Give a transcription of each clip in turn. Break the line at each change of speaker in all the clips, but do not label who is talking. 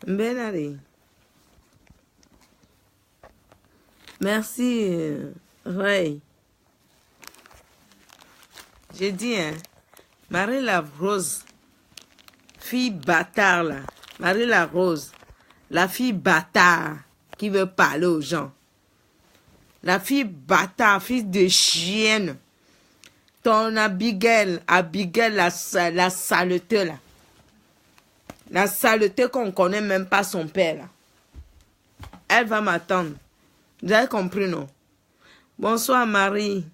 Benari. Merci, Ray. J'ai dit, hein, Marie la Rose, fille bâtard là. Marie la Rose, la fille bâtard qui veut parler aux gens. La fille bâtard, fille de chienne. Ton Abigail, la saleté là. La saleté qu'on ne connaît même pas son père là. Elle va m'attendre. Vous avez compris, non? Bonsoir, Marie.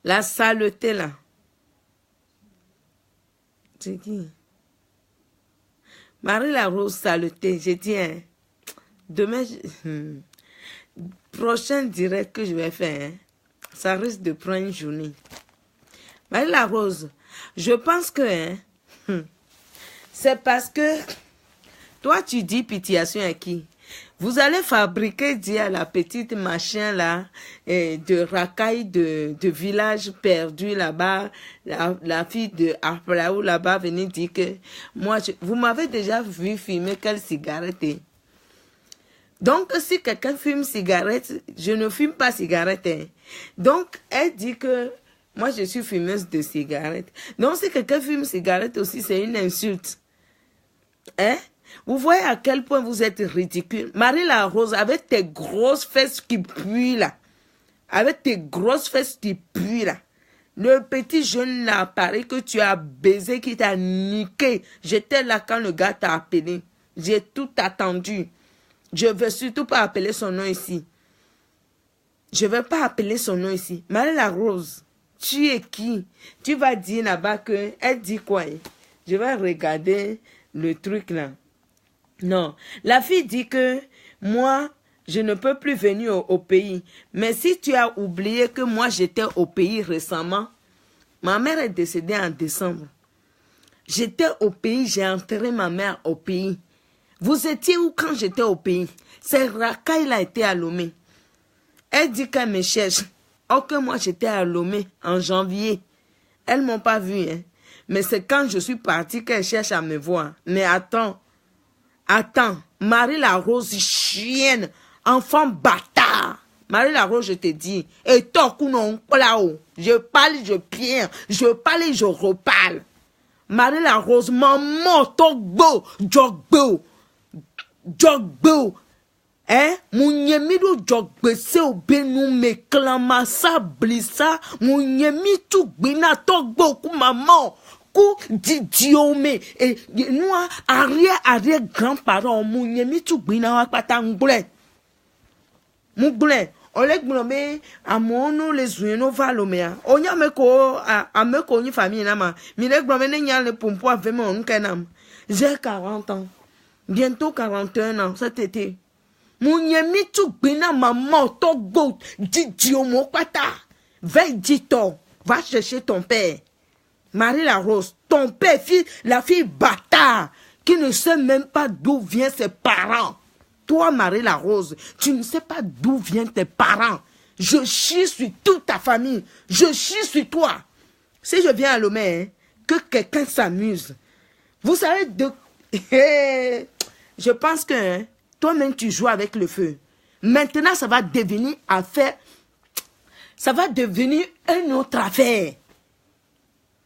La saleté, là. C'est qui? Marie la Rose saleté. J'ai dit, hein, demain, prochain direct que je vais faire, hein, ça risque de prendre une journée. Marie la Rose, je pense que, hein, c'est parce que toi, tu dis pitiation à qui? Vous allez fabriquer, dit à la petite machin là, de racaille de village perdu là-bas, la fille de Arplaou là-bas venir dire que moi, vous m'avez déjà vu fumer quelle cigarette. Donc, si quelqu'un fume cigarette, je ne fume pas cigarette. Hein. Donc, elle dit que moi, je suis fumeuse de cigarette. Donc, si quelqu'un fume cigarette aussi, c'est une insulte. Hein? Vous voyez à quel point vous êtes ridicule. Marie la Rose, avec tes grosses fesses qui puent là. Avec tes grosses fesses qui puent là. Le petit jeune là, pareil que tu as baisé, qui t'a niqué. J'étais là quand le gars t'a appelé. J'ai tout attendu. Je ne vais surtout pas appeler son nom ici. Je ne vais pas appeler son nom ici. Marie la Rose, tu es qui? Tu vas dire là-bas que... Elle dit quoi? Je vais regarder le truc là. Non, la fille dit que moi, je ne peux plus venir au pays. Mais si tu as oublié que moi, j'étais au pays récemment, ma mère est décédée en décembre. J'étais au pays, j'ai enterré ma mère au pays. Vous étiez où quand j'étais au pays? C'est Racaille a été à Lomé. Elle dit qu'elle me cherche. Oh, que moi, j'étais à Lomé en janvier. Elles ne m'ont pas vu, hein. Mais c'est quand je suis partie qu'elle cherche à me voir. Mais attends. Attends, Marie la Rose, chienne, enfant bâtard. Marie la Rose, je te dis, et toi, je parle, je pierre, je parle et je reparle. Marie la Rose, maman, togbo, jogbo, hein, mounyemido jogbe se obenu me clamassa blissa, mounyemi tout bina togbo ku maman. Didiome et nous arrière grand-parents mounyemi tout bina wa pata ngble ole gblome amono les ueno valomea onya meko ameko ni famille na ma mi le gblome ne nya le pompo avemo nkenam. J'ai 40 ans, bientôt 41 ans cet été. Mounyemi tout bina maman togbo didiomo pata va dito, va chercher ton père. Marie la Rose, ton père, la fille bâtard, qui ne sait même pas d'où viennent ses parents. Toi, Marie la Rose, tu ne sais pas d'où viennent tes parents. Je chie sur toute ta famille. Je chie sur toi. Si je viens à Lomé, hein, que quelqu'un s'amuse. Vous savez, je pense que hein, toi-même, tu joues avec le feu. Maintenant, ça va devenir affaire. Ça va devenir une autre affaire.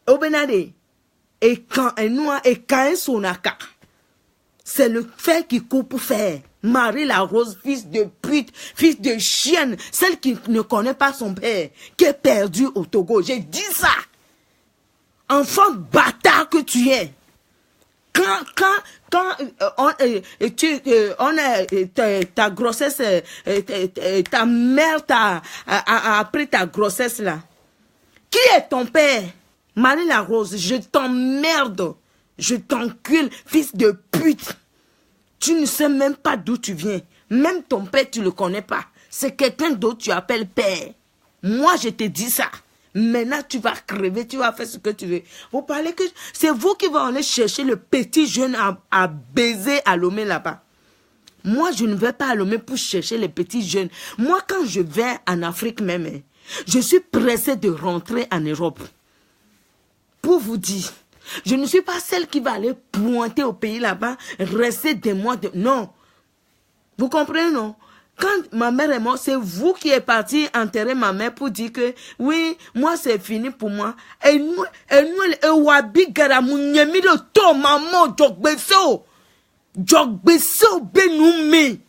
Obenade, et quand un noir et quand un sonaka, c'est le fer qui coupe fer. Marie la Rose, fils de pute, fils de chienne, celle qui ne connaît pas son père, qui est perdue au Togo. J'ai dit ça. Enfant bâtard que tu es. Quand ta grossesse, ta mère a appris ta grossesse là. Qui est ton père? Marie la Rose, je t'emmerde, je t'encule, fils de pute. Tu ne sais même pas d'où tu viens. Même ton père, tu ne le connais pas. C'est quelqu'un d'autre que tu appelles père. Moi, je te dis ça. Maintenant, tu vas crever, tu vas faire ce que tu veux. Vous parlez que c'est vous qui va aller chercher le petit jeune à baiser à Lomé là-bas. Moi, je ne vais pas à Lomé pour chercher les petits jeunes. Moi, quand je vais en Afrique même, je suis pressée de rentrer en Europe. Pour vous dire, Je ne suis pas celle qui va aller pointer au pays là-bas, rester des mois. Non. Vous comprenez, non? Quand ma mère est morte, c'est vous qui êtes parti enterrer ma mère pour dire que oui, moi c'est fini pour moi. Et nous, wabi garamu nyemi de to maman jogbeso benoume.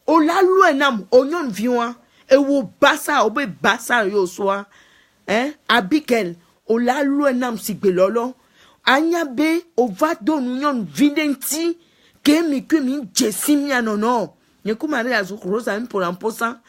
O la luenam onyon viwa e wo basa obe basa yo soa. Abikel o la luenam sigbelolo. Anya be o va don nyon videnti ke mi jesimi anono. Nyeko mari azukrosa mi pour l'imposa.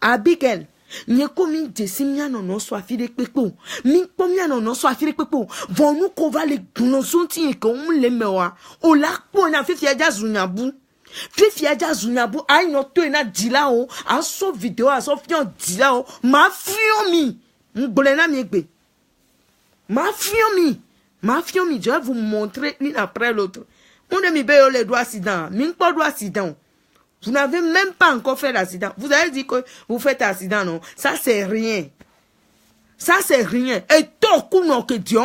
Abigail, nyeko mi jesimi anono so afire pepo. Mi pomi anono so afire pepo. Vonu ko va le gnosonti e ko le mewa. O la po na fifi aja zunyabu. Fifi aja zunyabu ai no to na dila o. A so video a so fion dila o. Ma fion mi. Ngole na mi egbe. Ma fion mi. Je vais vous montrer une après l'autre. On ne me paye les doigts accident. Mine pas doigts accident. Vous n'avez même pas encore fait l'accident. Vous avez dit que vous faites accident, non? Ça, c'est rien. Ça, c'est rien. Et toi, que Dieu,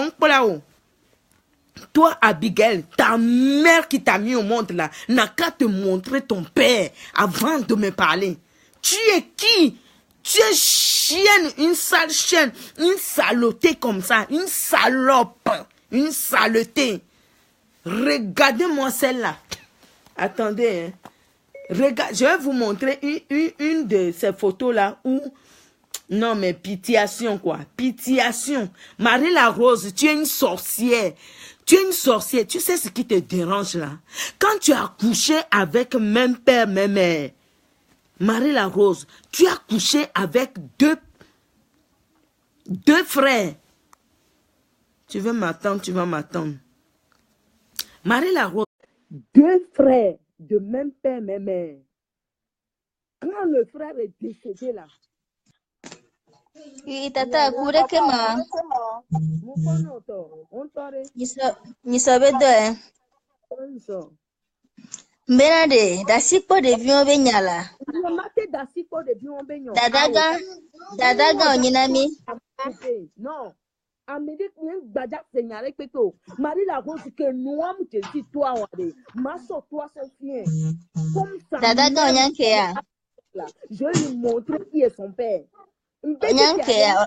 toi, Abigail, ta mère qui t'a mis au monde là, n'a qu'à te montrer ton père avant de me parler. Tu es qui? Tu es chienne, une sale chienne, une saleté comme ça, une salope, une saleté. Regardez-moi celle-là. Attendez, hein. Regarde, je vais vous montrer une de ces photos-là où... Non, mais pitiation, quoi. Pitiation. Marie la Rose, tu es une sorcière. Tu es une sorcière. Tu sais ce qui te dérange, là? Quand tu as couché avec même père, même mère, Marie la Rose, tu as couché avec deux frères. Tu veux m'attendre, tu vas m'attendre. Marie la Rose, deux frères de même père, même mère. Quand le frère est décédé là.
Oui, tata, kure kema. Ni sabe do. Benade, dasiko de bion benyala. Dadaga onyinami.
Non. Amédée rien badak senyare peto. Marie la Rose que nous am te si toi wade. Maso toi son chien. Comme ça.
Dadaga onyankea.
Je lui montrer qui est son père.
Onyankea.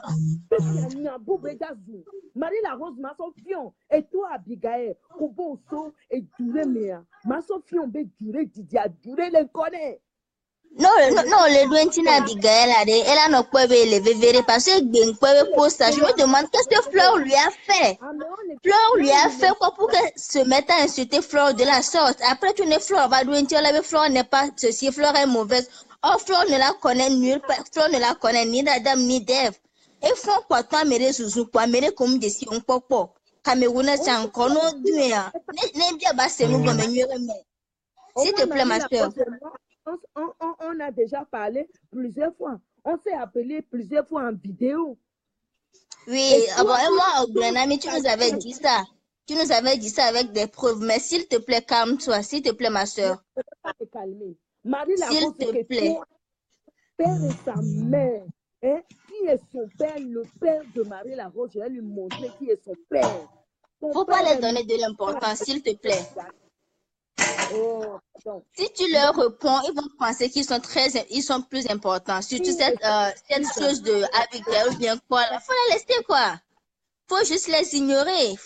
Marie la Rose maso fion et toi Abigail kobo so et duré mea. Maso fion be duré didia duré le connaît.
Non, le douentina Abigail, elle a nos poèves élevés, parce que bien poève pour ça. Je me demande qu'est-ce que Fleur lui a fait. Fleur lui a fait quoi pour qu'elle se mette à insulter Fleur de la sorte. Après, tu n'es Fleur, va douentir, Fleur n'est pas ceci, Fleur est mauvaise. Oh, Fleur ne la connaît nulle part, Fleur ne la connaît ni d'Adam ni d'Ève. Et font quoi, toi, méré sous quoi, méré comme des si on popo. Cameroun est encore non duya. N'est bien bas, c'est nous comme s'il te plaît, ma soeur.
On a déjà parlé plusieurs fois. On s'est appelé plusieurs fois en vidéo.
Oui, et moi, Grenami, tu nous avais dit ça. Tu nous avais dit ça avec des preuves. Mais s'il te plaît, calme-toi. S'il te plaît, ma soeur. S'il te plaît.
Père et sa mère. Hein? Qui est son père? Le père de Marie la Rose. Je vais lui montrer qui est son père.
Faut pas leur donner de l'importance, s'il te plaît.
Oh,
si tu leur réponds, ils vont penser qu'ils sont plus importants. Surtout cette chose de Abigail ou bien quoi. Il faut la laisser quoi. Faut juste les ignorer.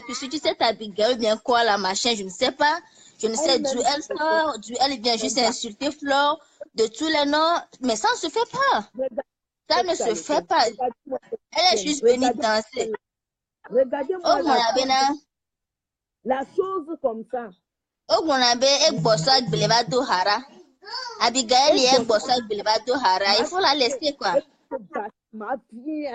Puis surtout cette Abigail ou bien quoi la machin, je ne sais pas. Je ne sais d'où elle sort, d'où elle vient juste insulter Flore, de tous les noms. Mais ça ne se fait pas. Ça ne se fait pas. Elle est juste venue danser.
Regardez-moi la chose comme ça.
Il faut la laisser quoi.
Ma fille,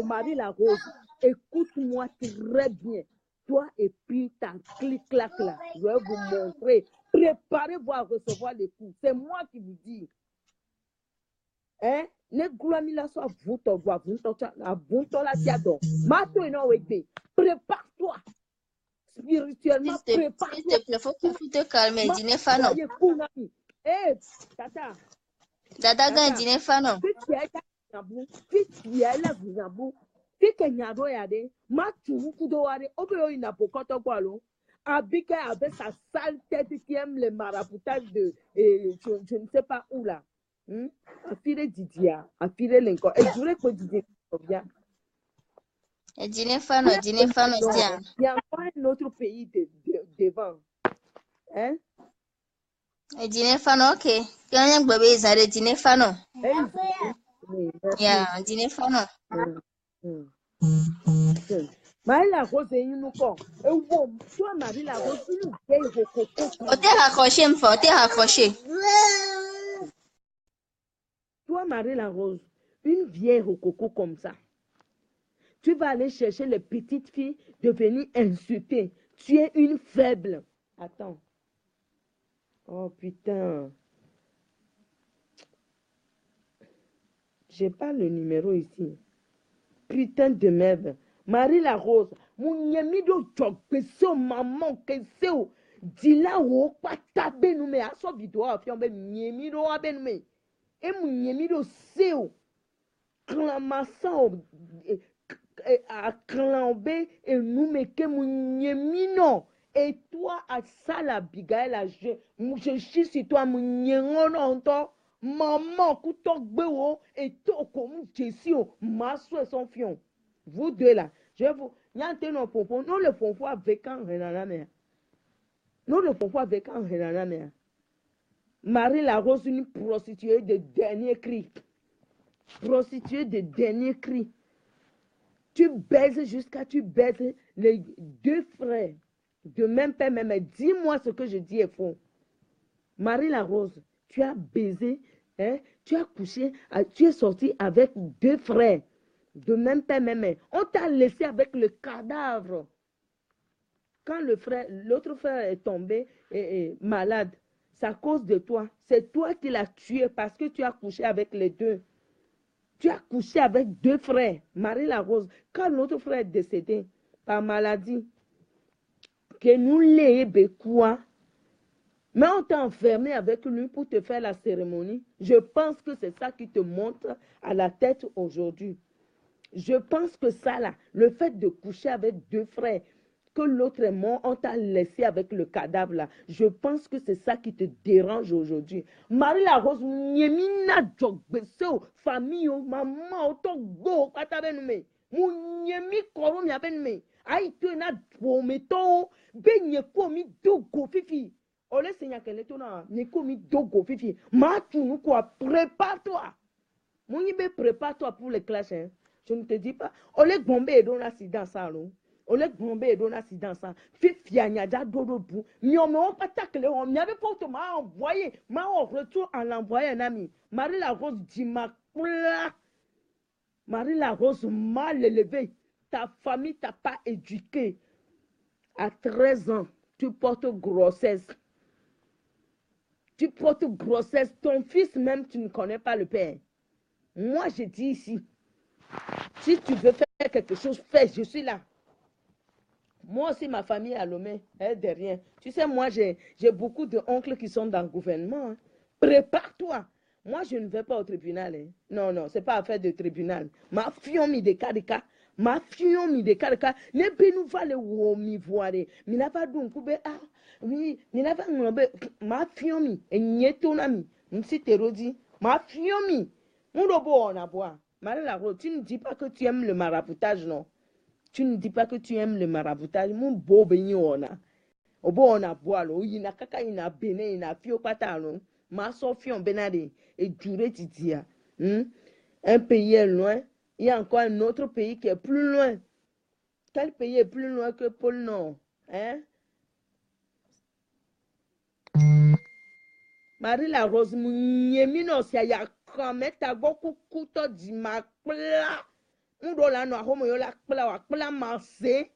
Marie la Rose, écoute-moi très bien. Toi et puis ta clic-clac là, je vais vous montrer. Préparez-vous à recevoir les coups. C'est moi qui vous dis. Hein? Ne goulamila soit vous t'en vois, vous t'en la tiadon. Mato et non, prépare-toi. Spirituellement, prépare-toi.
S'il te plaît, faut te calmer. Dîner fano.
Eh, tata.
Dada gan dîner fano.
Kike nyado yade, ma tu kudo wade, obe ina pokoto kwa lo. Abike avec sa sale tête qui aime le maraboutage de, je ne sais pas où là. Afire Didia, afire l'encore. Et jure que Didier bien.
Et dîner fan, tiens.
Il y a encore un autre pays devant. Hein?
Et dîner fan, ok. Quand un bébé, ils ont dîner fan. Yeah, dîner fan.
Marie la Rose est une encore. Et bon, toi, Marie la Rose, une vieille rococo.
On t'est raccroché, m'fort, t'es raccroché.
Toi, Marie la Rose, une vieille rococo comme ça. Tu vas aller chercher les petites filles de venir insulter. Tu es une faible. Attends. Oh putain. J'ai pas le numéro ici. Putain de merde. Marie la Rose. Mon yemido jogbeso maman keseo. Dila wo patabe nume. Aso video afiambe yemido abenume. E mon yemido seo. Clamasan à clamber et nous mettons mon yemino. Et toi, à ça, la bigaïla, je suis sur toi, mon yéron, maman, couteau béo, et toi, comme Jessie, ma soeur, son fion. Vous deux là, je vous, y'a nos pompons, nous le pompons avec un renard. Nous le pompons avec un renard. Marie la Rose, une prostituée de dernier cri. Prostituée de dernier cri. Tu baises jusqu'à tu baises les deux frères de même père, même. Dis-moi ce que je dis est faux. Marie la Rose, tu as baisé, hein, tu as couché, tu es sorti avec deux frères de même père, même. On t'a laissé avec le cadavre. Quand l'autre frère est tombé malade, c'est à cause de toi. C'est toi qui l'as tué parce que tu as couché avec les deux. Tu as couché avec deux frères, Marie la Rose. Quand notre frère est décédé par maladie, que nous l'ayons quoi, mais on t'a enfermé avec lui pour te faire la cérémonie. Je pense que c'est ça qui te montre à la tête aujourd'hui. Je pense que ça là, le fait de coucher avec deux frères, que l'autre est mort, on t'a laissé avec le cadavre là. Je pense que c'est ça qui te dérange aujourd'hui. Marie la Rose, nyemina jogbeso, famille, maman, otogo, katabenume, nyemi korum yabenume, aïe na prometo, benye komi dogo fifi. Ole senya kele tona, ne komi dogo fifi. Ma tu nous quoi, prépare-toi. Mon ybe prépare-toi pour les clashs, hein. Je ne te dis pas, ole gombe et don accident ça, non? Ole gombe et don accident ça. Fifi anyada dodo bou. Miome on patakle, on n'y avait pas m'a envoyé. M'a en retour en envoyé un ami. Marie la Rose dit ma Marie la Rose mal élevée. Ta famille t'a pas éduqué. À 13 ans, tu portes grossesse. Tu portes grossesse. Ton fils même, tu ne connais pas le père. Moi, je dis ici, si tu veux faire quelque chose, fais, je suis là. Moi aussi, ma famille à Lomé, elle de rien. Tu sais, moi, j'ai beaucoup d'oncles qui sont dans le gouvernement. Hein. Prépare-toi. Moi, je ne vais pas au tribunal. Hein. Non, non, ce n'est pas affaire de tribunal. Ma fille mi de karika. Ma fille mi de karika. Ne benu vale wo mi voire. Mi na pas donc kube ah. Oui, mi na pas ngombe. Ma fille mi. Et nyeto na mi. M'si terodi. Ma fille mi. Mon robo on a boire. Marie la Rose, tu ne dis pas que tu aimes le maraboutage, non? Tu ne dis pas que tu aimes le maraboutage. Mon beau béni on a. Obo on a boire. Il n'a kaka, il n'a béné, il n'a fio patalo. Ma sofion benade. Et duré titia. Un pays est loin. Il y a encore un autre pays qui est plus loin. Quel pays est plus loin que Pôle Nord? Hein? Marie la Rose, mounyemino si ya kameta goku kuto di makpla. Ndola no ahomo yo la kpla wa kpla marse.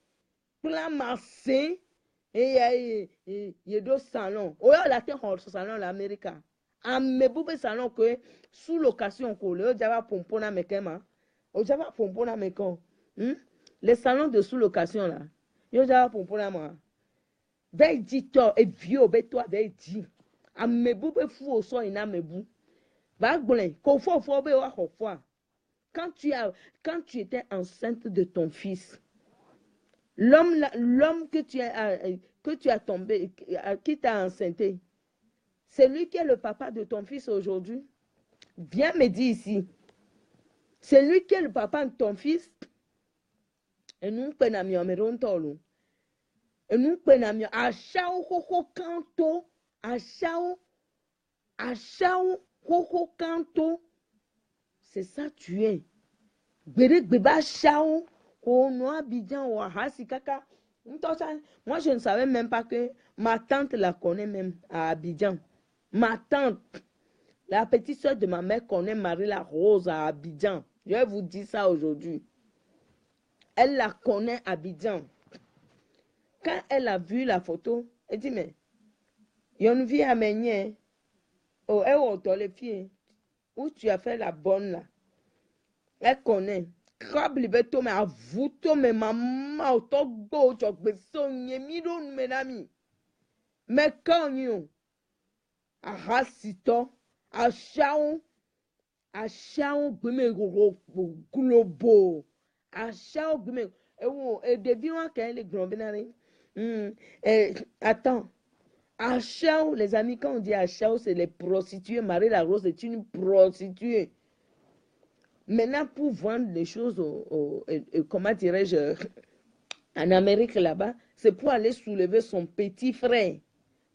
Kpla marse. Et do salon. Oyo la te hors salon l'Amérique. Amebube salon que sous location ko le java pompona mekema. O java pompona mekon. Les salons de sous location là. Yo java pompona moi. Veille dit toi et vieux be toi veille dit. Amebube fou au son ina mebu. Va glen ko fo be wa ho fo. Quand tu étais enceinte de ton fils, l'homme que tu as tombé, qui t'a enceinté, c'est lui qui est le papa de ton fils aujourd'hui. Viens me dire ici. C'est lui qui est le papa de ton fils. Et nous, et nous, achao koko kanto, achao, koko kanto. C'est ça tu es. Beba chao, kono Abidjan, wahasi kaka. Moi, je ne savais même pas que ma tante la connaît même à Abidjan. Ma tante, la petite soeur de ma mère connaît Marie-La Rose à Abidjan. Je vais vous dire ça aujourd'hui. Elle la connaît à Abidjan. Quand elle a vu la photo, elle dit, mais, il y a une vie à mener. Oh, elle est les filles. Où tu as fait la bonne là. Elle connaît. Krablibeto, mais avoue-toi, mais maman, autogbo, tu as besoin, mes amis. Mais quand you, a rasito, a chao, bime globo, a chao, bime, et devine qu'elle est grand-bénarée. Attends. À Chao, les amis, quand on dit à Chao, c'est les prostituées. Marie-La Rose est une prostituée. Maintenant, pour vendre les choses, comment dirais-je, en Amérique là-bas, c'est pour aller soulever son petit frère,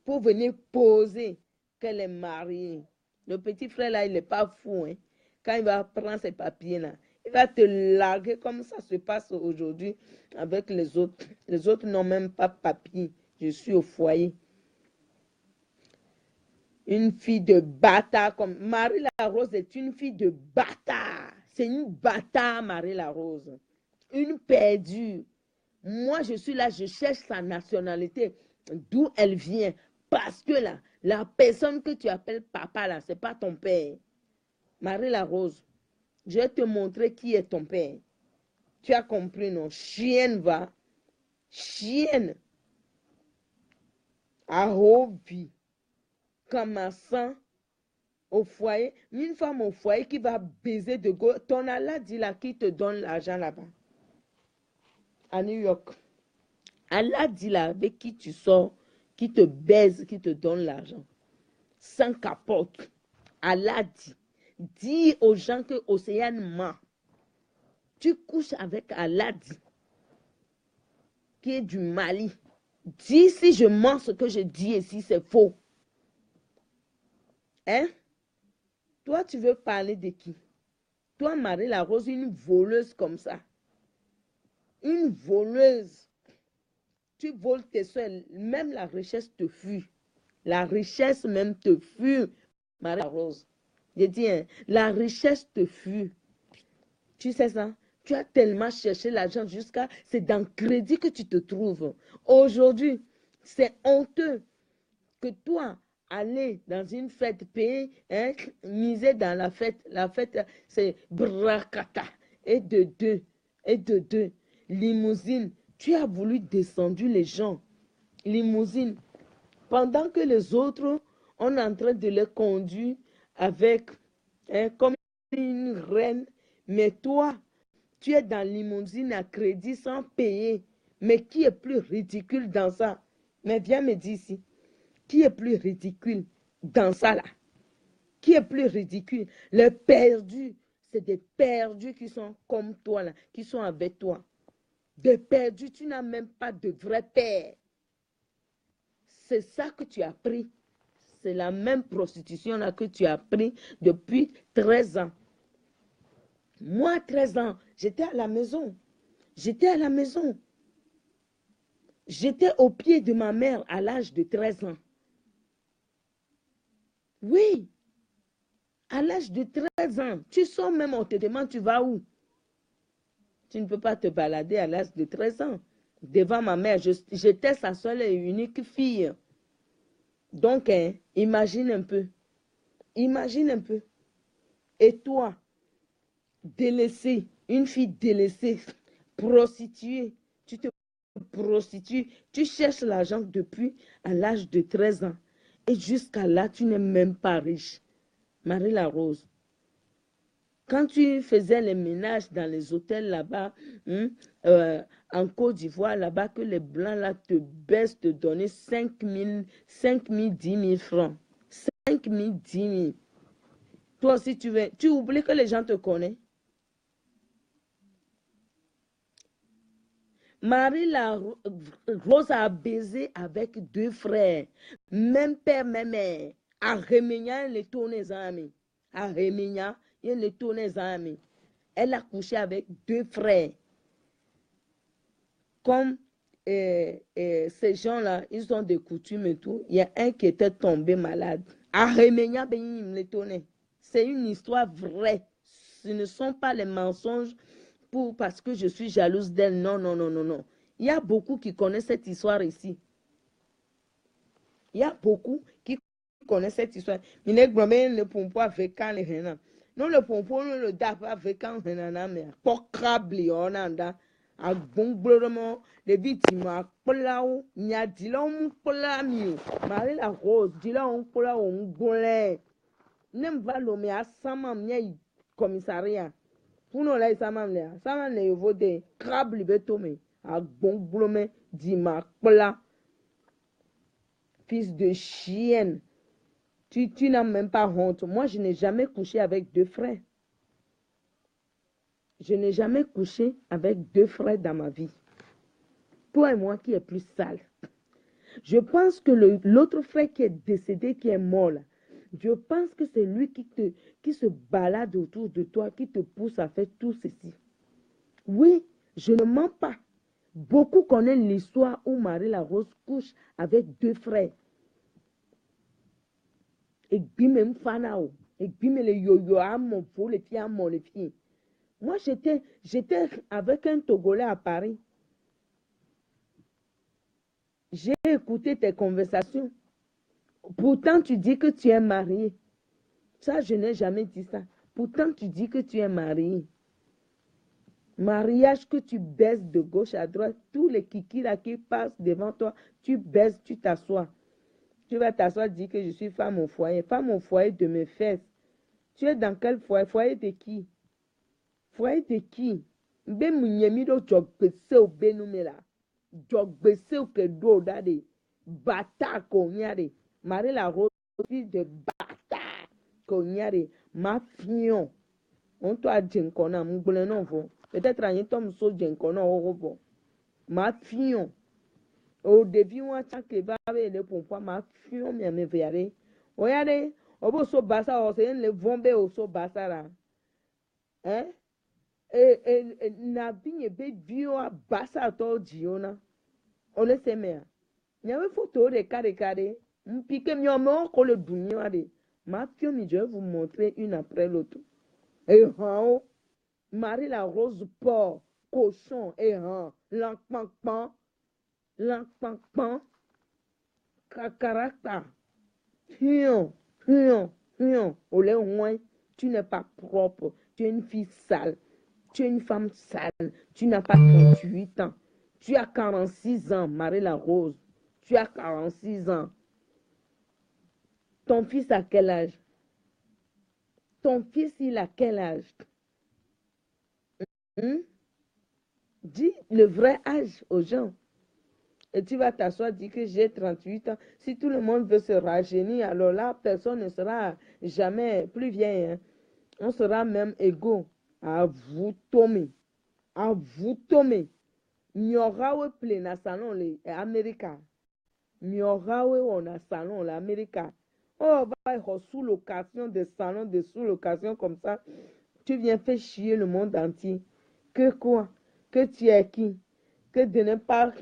pour venir poser qu'elle est mariée. Le petit frère là, il n'est pas fou. Hein. Quand il va prendre ses papiers là, il va te larguer comme ça se passe aujourd'hui avec les autres. Les autres n'ont même pas papier. Je suis au foyer. Une fille de bâtard comme Marie-La Rose est une fille de bâtard. C'est une bâtard, Marie-La Rose. Une perdue. Moi, je suis là, je cherche sa nationalité. D'où elle vient. Parce que là, la personne que tu appelles papa, là, ce n'est pas ton père. Marie-La Rose, je vais te montrer qui est ton père. Tu as compris, non? Chienne, va. Chienne. Ahobi. Comme un sang. Au foyer, une femme au foyer qui va baiser de go. Ton Allah dit là qui te donne l'argent là-bas. À New York. Allah dit là avec qui tu sors, qui te baise, qui te donne l'argent. Sans capote. Allah dit. Dis aux gens que Océane ment. Tu couches avec Allah dit. Qui est du Mali. Dis si je mens ce que je dis ici, c'est faux. Hein? Toi, tu veux parler de qui? Toi, Marie-La Rose, une voleuse comme ça. Une voleuse. Tu voles tes soeurs. Même la richesse te fuit. La richesse même te fuit, Marie-La Rose. Je dis, hein, la richesse te fuit. Tu sais ça? Tu as tellement cherché l'argent jusqu'à... C'est dans le crédit que tu te trouves. Aujourd'hui, c'est honteux que toi... aller dans une fête, payer, hein, miser dans la fête, c'est bracata, et de deux, limousine, tu as voulu descendre les gens, limousine, pendant que les autres, on est en train de les conduire avec, hein, comme une reine, mais toi, tu es dans limousine à crédit sans payer, mais qui est plus ridicule dans ça? Mais viens me dire ici. Qui est plus ridicule dans ça là? Qui est plus ridicule? Les perdus, c'est des perdus qui sont comme toi là, qui sont avec toi. Des perdus, tu n'as même pas de vrai père. C'est ça que tu as pris. C'est la même prostitution là que tu as pris depuis 13 ans. Moi, 13 ans, j'étais à la maison. J'étais à la maison. J'étais au pied de ma mère à l'âge de 13 ans. Oui, à l'âge de 13 ans, tu sors même, on te demande tu vas où? Tu ne peux pas te balader à l'âge de 13 ans. Devant ma mère, j'étais sa seule et unique fille. Donc, hein, imagine un peu. Imagine un peu. Et toi, délaissée, une fille délaissée, prostituée, tu te prostitues, tu cherches l'argent depuis à l'âge de 13 ans. Et jusqu'à là, tu n'es même pas riche. Marie-La Rose. Quand tu faisais les ménages dans les hôtels là-bas, en Côte d'Ivoire, là-bas, que les Blancs là te baissent de donner 5 000, 10 000 francs. 5 000, 10 000. Toi aussi, tu oublies que les gens te connaissent. Marie la Rose a baisé avec 2 frères. Même père, même mère. À Remignan, les tourne les amis. À Remignan, il les tourne les amis. Elle a couché avec 2 frères. Comme ces gens-là, ils ont des coutumes et tout. Il y a un qui était tombé malade. À Remignan, il les tourne. C'est une histoire vraie. Ce ne sont pas les mensonges parce que je suis jalouse d'elle. Non, non, non, non, non. Il y a beaucoup qui connaissent cette histoire ici. Il y a beaucoup qui connaissent cette histoire. Il ne le pompo avec quand les gens. Non, le pompo, le dap avec quand les gens. Mais pour crabli, on a da. A bon blorement, les victimes à Polao, n'y a dit là, on Polami. Marie la Rose, dit là, on Polao, on Golais. Nem va l'homme à Samam, n'y commissariat. Pour nous, là, Samam, il faut des crabes libétomés. A bon blorement, dit ma Pola. Fils de chienne. Tu n'as même pas honte. Moi, je n'ai jamais couché avec 2 frères. Je n'ai jamais couché avec 2 frères dans ma vie. Toi et moi qui est plus sale. Je pense que l'autre frère qui est décédé, qui est mort là, je pense que c'est lui qui se balade autour de toi, qui te pousse à faire tout ceci. Oui, je ne mens pas. Beaucoup connaissent l'histoire où Marie la Rose couche avec 2 frères. Et bim fanao, et bim le yo-yo à mon pour les filles à mon les filles. Moi, j'étais avec un Togolais à Paris. J'ai écouté tes conversations. Pourtant, tu dis que tu es marié. Ça, je n'ai jamais dit ça. Pourtant, tu dis que tu es marié. Mariage que tu baisses de gauche à droite. Tous les kikis là qui passent devant toi, tu baisses, tu t'assois. Tu vas t'asseoir, dire que je suis femme au foyer. Femme au foyer de mes fesses. Tu es dans quel foyer? Foyer de qui? Foyer de qui? Mbe munyemi do jogbese o benumela. Jogbese o kedo dade. Bata konyare. Marie la Rose de bata konyare. Ma fion. On to a jenkona mgbole non vo. Peut-être un tom so jenkona orobo. Ma fion. O devi wa chake babe le pompa ma fion mi ame veare. Oyare obo so basa o se le vombe o so basa la. Hein? Na binye be bio a basa to jiona. Ole semea. Nyawe photo de kare. Mpike mi ome ko le dunyo de. Ma fio mi je vais vous montrer une après l'autre. Et Marie la Rose porc, cochon et l'enpan, cacaracta. Fion. Olé ouin, tu n'es pas propre. Tu es une fille sale. Tu es une femme sale. Tu n'as pas 38 ans. Tu as 46 ans, Marie la Rose. Tu as 46 ans. Ton fils a quel âge? Ton fils, il a quel âge? Dis le vrai âge aux gens. Et tu vas t'asseoir, dire que j'ai 38 ans. Si tout le monde veut se rajeunir, alors là, personne ne sera jamais plus vieille. Hein. On sera même égaux. À vous, Tommy. À vous, Tommy. Miorawe plein salon les Américains. Miorawe on a salon l'Amérique. Oh, va sous-location des salons de sous-location comme ça. Tu viens faire chier le monde entier. Que quoi? Que tu es qui? Que de ne pas...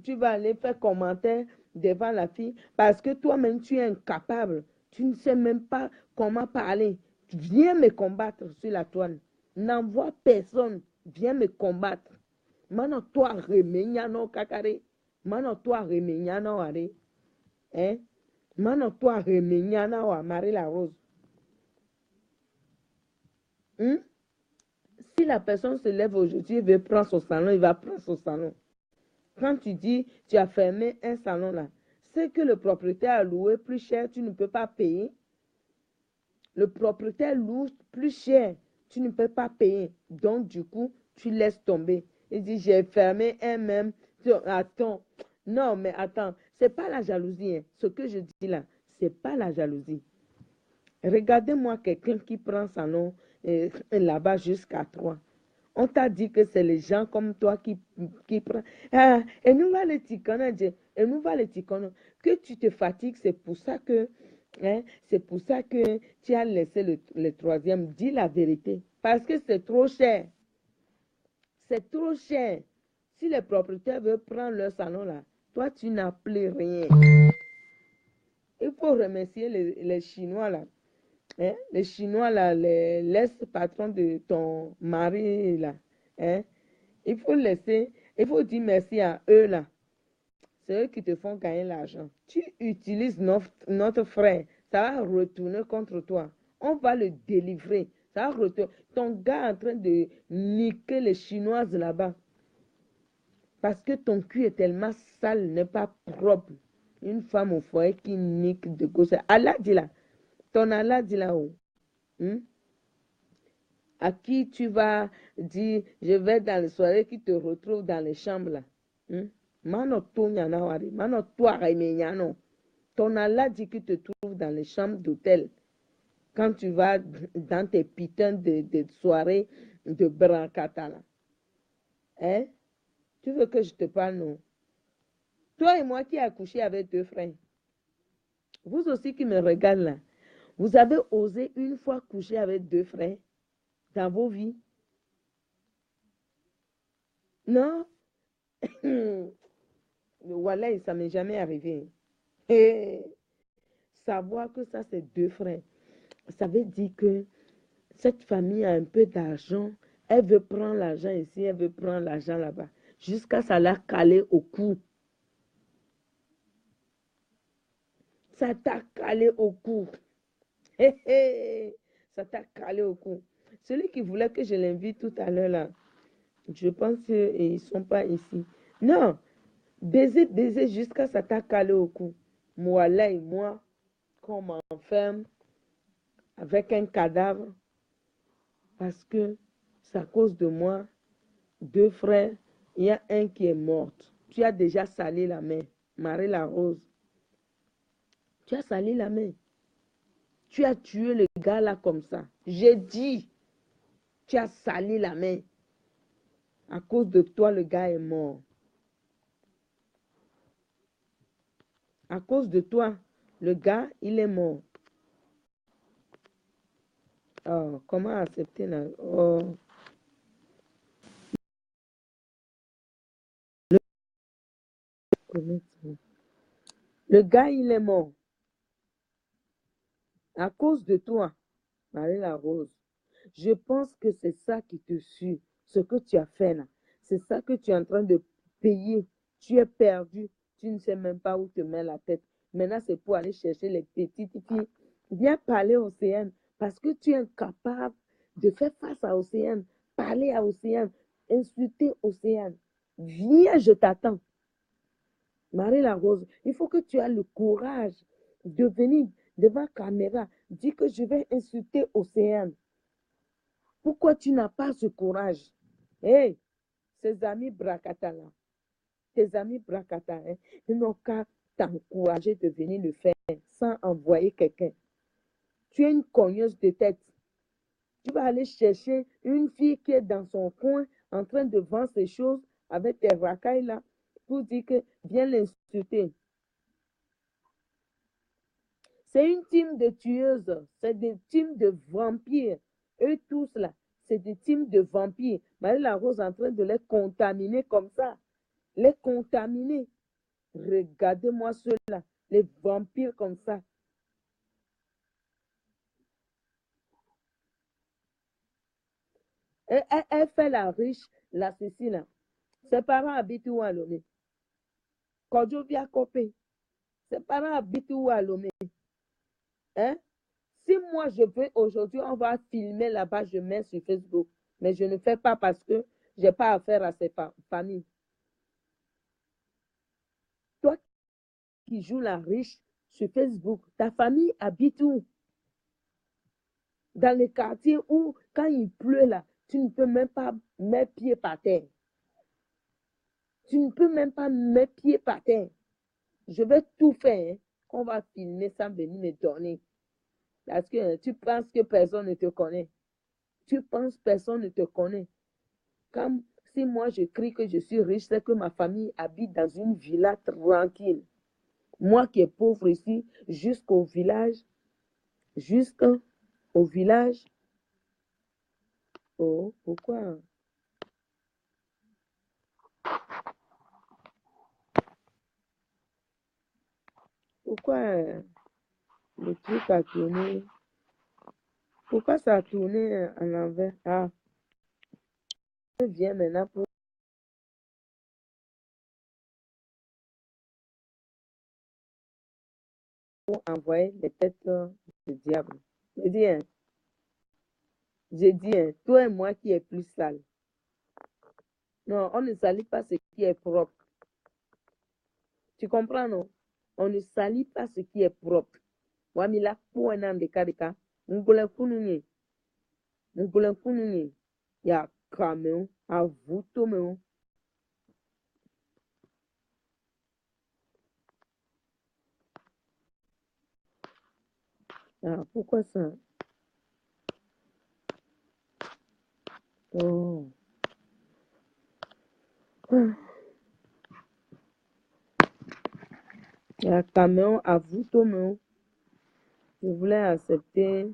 Tu vas aller faire commentaire devant la fille parce que toi-même tu es incapable. Tu ne sais même pas comment parler. Viens me combattre sur la toile. N'envoie personne. Viens me combattre. Maintenant, toi, remenyano kakare. Maintenant, toi, remenyano are. Hein? Maintenant, toi, remenyano à Marie la Rose. Si la personne se lève aujourd'hui et veut prendre son salon, il va prendre son salon. Quand tu dis, tu as fermé un salon là, c'est que le propriétaire a loué plus cher, tu ne peux pas payer. Le propriétaire loue plus cher. tu ne peux pas payer. Donc, du coup, tu laisses tomber. Il dit, j'ai fermé un même. Attends. Non, mais attends. C'est pas la jalousie. Hein. Ce que je dis là, c'est pas la jalousie. Regardez-moi quelqu'un qui prend son nom là-bas jusqu'à 3. On t'a dit que c'est les gens comme toi qui prennent. Ah, et nous va les ticoner, et nous va les ticoner. Que tu te fatigues, c'est pour ça que, hein, c'est pour ça que tu as laissé le troisième. Dis la vérité. Parce que c'est trop cher. C'est trop cher. Si les propriétaires veulent prendre leur salon là, toi, tu n'as plus rien. Il faut remercier les Chinois là. Hein? Les Chinois, là, l'ex-patron de ton mari, là, hein? Il faut laisser, il faut dire merci à eux, là. C'est eux qui te font gagner l'argent. Tu utilises notre frère, ça va retourner contre toi. On va le délivrer. Ça va retourner. Ton gars est en train de niquer les Chinoises là-bas. Parce que ton cul est tellement sale, n'est pas propre. Une femme au foyer qui nique de gauche. Allah dit là. Ton Allah dit là-haut. Hmm? À qui tu vas dire, je vais dans les soirées, qui te retrouve dans les chambres là. Hmm? Mano to nyana wari, mano to araime nyano. Ton Allah dit qu'il te trouve dans les chambres d'hôtel. Quand tu vas dans tes putains de soirées de brancata là. Hein? Tu veux que je te parle, non? Toi et moi qui a couché avec deux frères. Vous aussi qui me regardez là. Vous avez osé une fois coucher avec deux frères dans vos vies? Non? Voilà, ça m'est jamais arrivé. Et savoir que ça, c'est deux frères, ça veut dire que cette famille a un peu d'argent. Elle veut prendre l'argent ici, elle veut prendre l'argent là-bas. Jusqu'à ça l'a calé au cou. Ça t'a calé au cou. Hé, hé, ça t'a calé au cou. Celui qui voulait que je l'invite tout à l'heure là, je pense qu'ils ne sont pas ici. Non, baiser, baiser jusqu'à ça t'a calé au cou. Moi là et moi, qu'on m'enferme avec un cadavre parce que c'est à cause de moi, deux frères, il y a un qui est mort. Tu as déjà sali la main. Marie la Rose, tu as sali la main. Tu as tué le gars là comme ça. J'ai dit, tu as sali la main. À cause de toi, le gars est mort. À cause de toi, le gars, il est mort. Oh, comment accepter là? Oh. Le gars, il est mort. À cause de toi, Marie la Rose. Je pense que c'est ça qui te suit, ce que tu as fait là. C'est ça que tu es en train de payer. Tu es perdu. Tu ne sais même pas où te met la tête. Maintenant, c'est pour aller chercher les petites filles. Viens parler à Océane parce que tu es incapable de faire face à Océane. Parler à Océane. Insulter Océane. Viens, je t'attends. Marie la Rose, il faut que tu aies le courage de venir devant la caméra. Dis que je vais insulter Océane. Pourquoi tu n'as pas ce courage? Hey, ces amis Brakata là, tes amis Brakata, hein, ils n'ont qu'à t'encourager de venir le faire sans envoyer quelqu'un. Tu es une cogneuse de tête. Tu vas aller chercher une fille qui est dans son coin en train de vendre ses choses avec tes racailles là pour dire que viens l'insulter. C'est une team de tueuses, c'est des teams de vampires. Eux tous là, c'est des teams de vampires. Marie la Rose est en train de les contaminer comme ça. Les contaminer. Regardez-moi ceux-là, les vampires comme ça. Elle fait la riche, la Cécile. Ses parents habitent où à Lomé? Kodjo via Copé. Ses parents habitent où à Lomé? Hein? Si moi je veux aujourd'hui, on va filmer là-bas, je mets sur Facebook. Mais je ne fais pas parce que je n'ai pas affaire à ces familles. Toi qui joues la riche sur Facebook, ta famille habite où? Dans les quartiers où, quand il pleut là, tu ne peux même pas mettre pied par terre. Tu ne peux même pas mettre pied par terre. Je vais tout faire. Hein. On va filmer sans venir me donner. Parce que tu penses que personne ne te connaît. Tu penses que personne ne te connaît. Comme si moi je crie que je suis riche, c'est que ma famille habite dans une villa tranquille. Moi qui est pauvre ici, jusqu'au village. Oh, pourquoi? Pourquoi le truc a tourné? Pourquoi ça a tourné en l'envers? Ah, je viens maintenant pour envoyer les têtes du diable. J'ai dit, hein, toi et moi qui est plus sale. Non, on ne salit pas ce qui est propre. Tu comprends, non? On ne salit pas ce qui est propre. Wamila pour un an de kadeka. Ngole kununye. Ngole kununye. Ya kameo. Avuto meo. Ah, pourquoi ça? Oh. Ya kameo. Avuto meo. Je voulais accepter.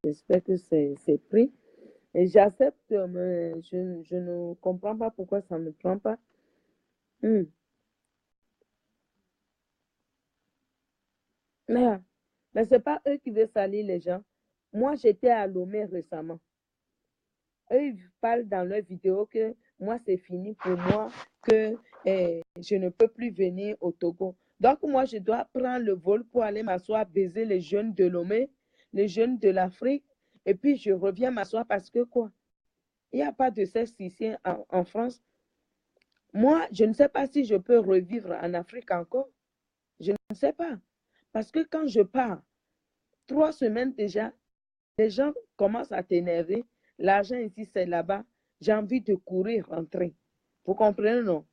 J'espère que c'est pris. Et j'accepte, mais je ne comprends pas pourquoi ça ne me prend pas. Mais ce n'est pas eux qui veulent salir les gens. Moi, j'étais à Lomé récemment. Eux, ils parlent dans leur vidéo que moi, c'est fini pour moi, que je ne peux plus venir au Togo. Donc, moi, je dois prendre le vol pour aller m'asseoir, baiser les jeunes de Lomé, les jeunes de l'Afrique, et puis je reviens m'asseoir parce que quoi? Il n'y a pas de sexe ici en France. Moi, je ne sais pas si je peux revivre en Afrique encore. Je ne sais pas. Parce que quand je pars, 3 semaines déjà, les gens commencent à t'énerver. L'argent ici, c'est là-bas. J'ai envie de courir, rentrer. Vous comprenez, non?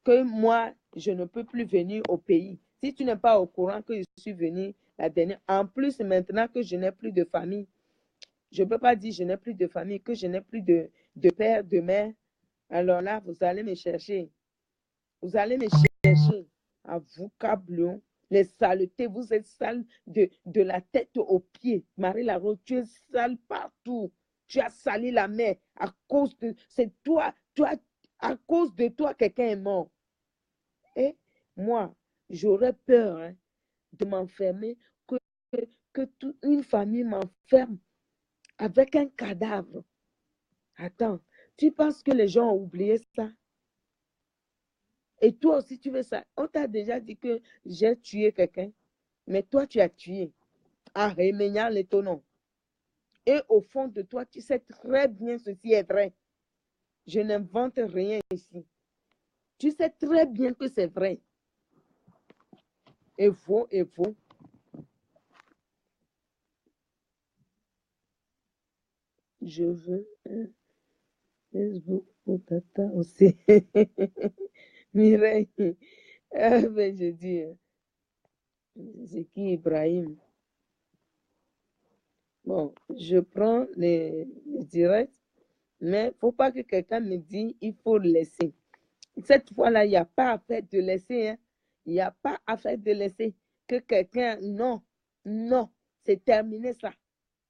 Que moi, je ne peux plus venir au pays. Si tu n'es pas au courant que je suis venue la dernière, en plus, maintenant que je n'ai plus de famille, je ne peux pas dire que je n'ai plus de famille, que je n'ai plus de père, de mère. Alors là, vous allez me chercher. Vous allez me chercher à vous, câblons. Les saletés, vous êtes sale de la tête aux pieds. Marie-Larose, tu es sale partout. Tu as sali la mer à cause de... C'est toi, à cause de toi, quelqu'un est mort. Et moi, j'aurais peur hein, de m'enfermer, que toute une famille m'enferme avec un cadavre. Attends, tu penses que les gens ont oublié ça? Et toi aussi, tu veux ça. On t'a déjà dit que j'ai tué quelqu'un, mais toi, tu as tué. Ah, Réménial l'étonnant. Et au fond de toi, tu sais très bien ceci est vrai. Je n'invente rien ici. Tu sais très bien que c'est vrai. Et vous, et vous. Je veux un Facebook pour tata aussi. Mireille. Ah, ben, je dis, c'est qui Ibrahim? Bon, je prends les directs, mais il ne faut pas que quelqu'un me dise il faut le laisser. Cette fois-là, il n'y a pas à faire de laisser. Hein. Il n'y a pas à faire de laisser. Que quelqu'un, non, non, c'est terminé ça.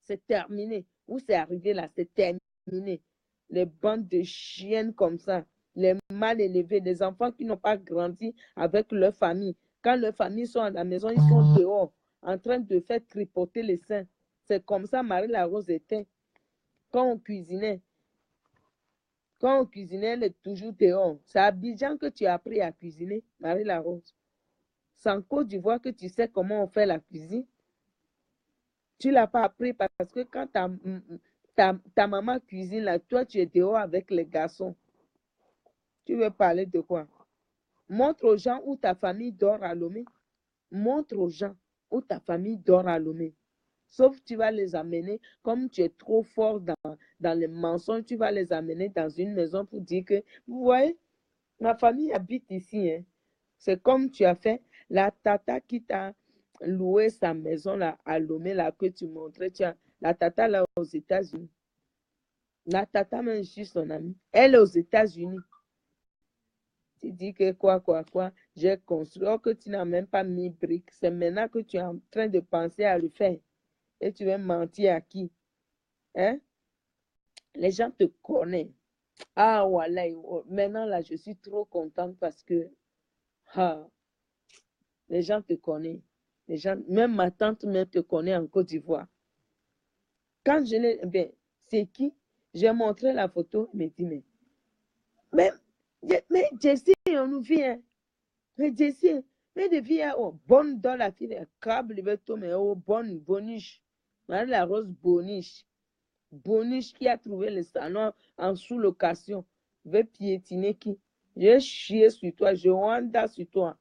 C'est terminé. Où c'est arrivé là, c'est terminé. Les bandes de chiennes comme ça, les mal élevés, les enfants qui n'ont pas grandi avec leur famille. Quand leurs familles sont à la maison, ils sont dehors, en train de faire tripoter les seins. C'est comme ça Marie-Larose était. Quand on cuisinait, elle est toujours dehors. C'est à Abidjan que tu as appris à cuisiner, Marie-Larose. C'est en Côte d'Ivoire que tu sais comment on fait la cuisine. Tu ne l'as pas appris parce que quand ta maman cuisine, là, toi, tu es dehors avec les garçons. Tu veux parler de quoi? Montre aux gens où ta famille dort à Lomé. Montre aux gens où ta famille dort à Lomé. Sauf tu vas les amener, comme tu es trop fort dans les mensonges, tu vas les amener dans une maison pour dire que, vous voyez, ma famille habite ici. Hein. C'est comme tu as fait, la tata qui t'a loué sa maison là, à Lomé, là, que tu montrais, la tata là aux États-Unis. La tata même, je suis son amie. Elle est aux États-Unis. Tu dis que quoi, j'ai construit, or que tu n'as même pas mis briques. C'est maintenant que tu es en train de penser à le faire. Et tu veux mentir à qui? Hein? Les gens te connaissent. Ah, voilà. Maintenant, là, je suis trop contente parce que les gens te connaissent. Les gens, même ma tante même te connaît en Côte d'Ivoire. Quand je l'ai, ben, c'est qui? J'ai montré la photo, il me dit, mais Jessie, on nous vient. Mais Jessie, mais de vie, oh, bonne dans la fille, câble, mais oh, bonne, boniche. La rose boniche. Boniche qui a trouvé le salon en sous-location. Veut piétiner qui? Je chie sur toi, je wanda sur toi.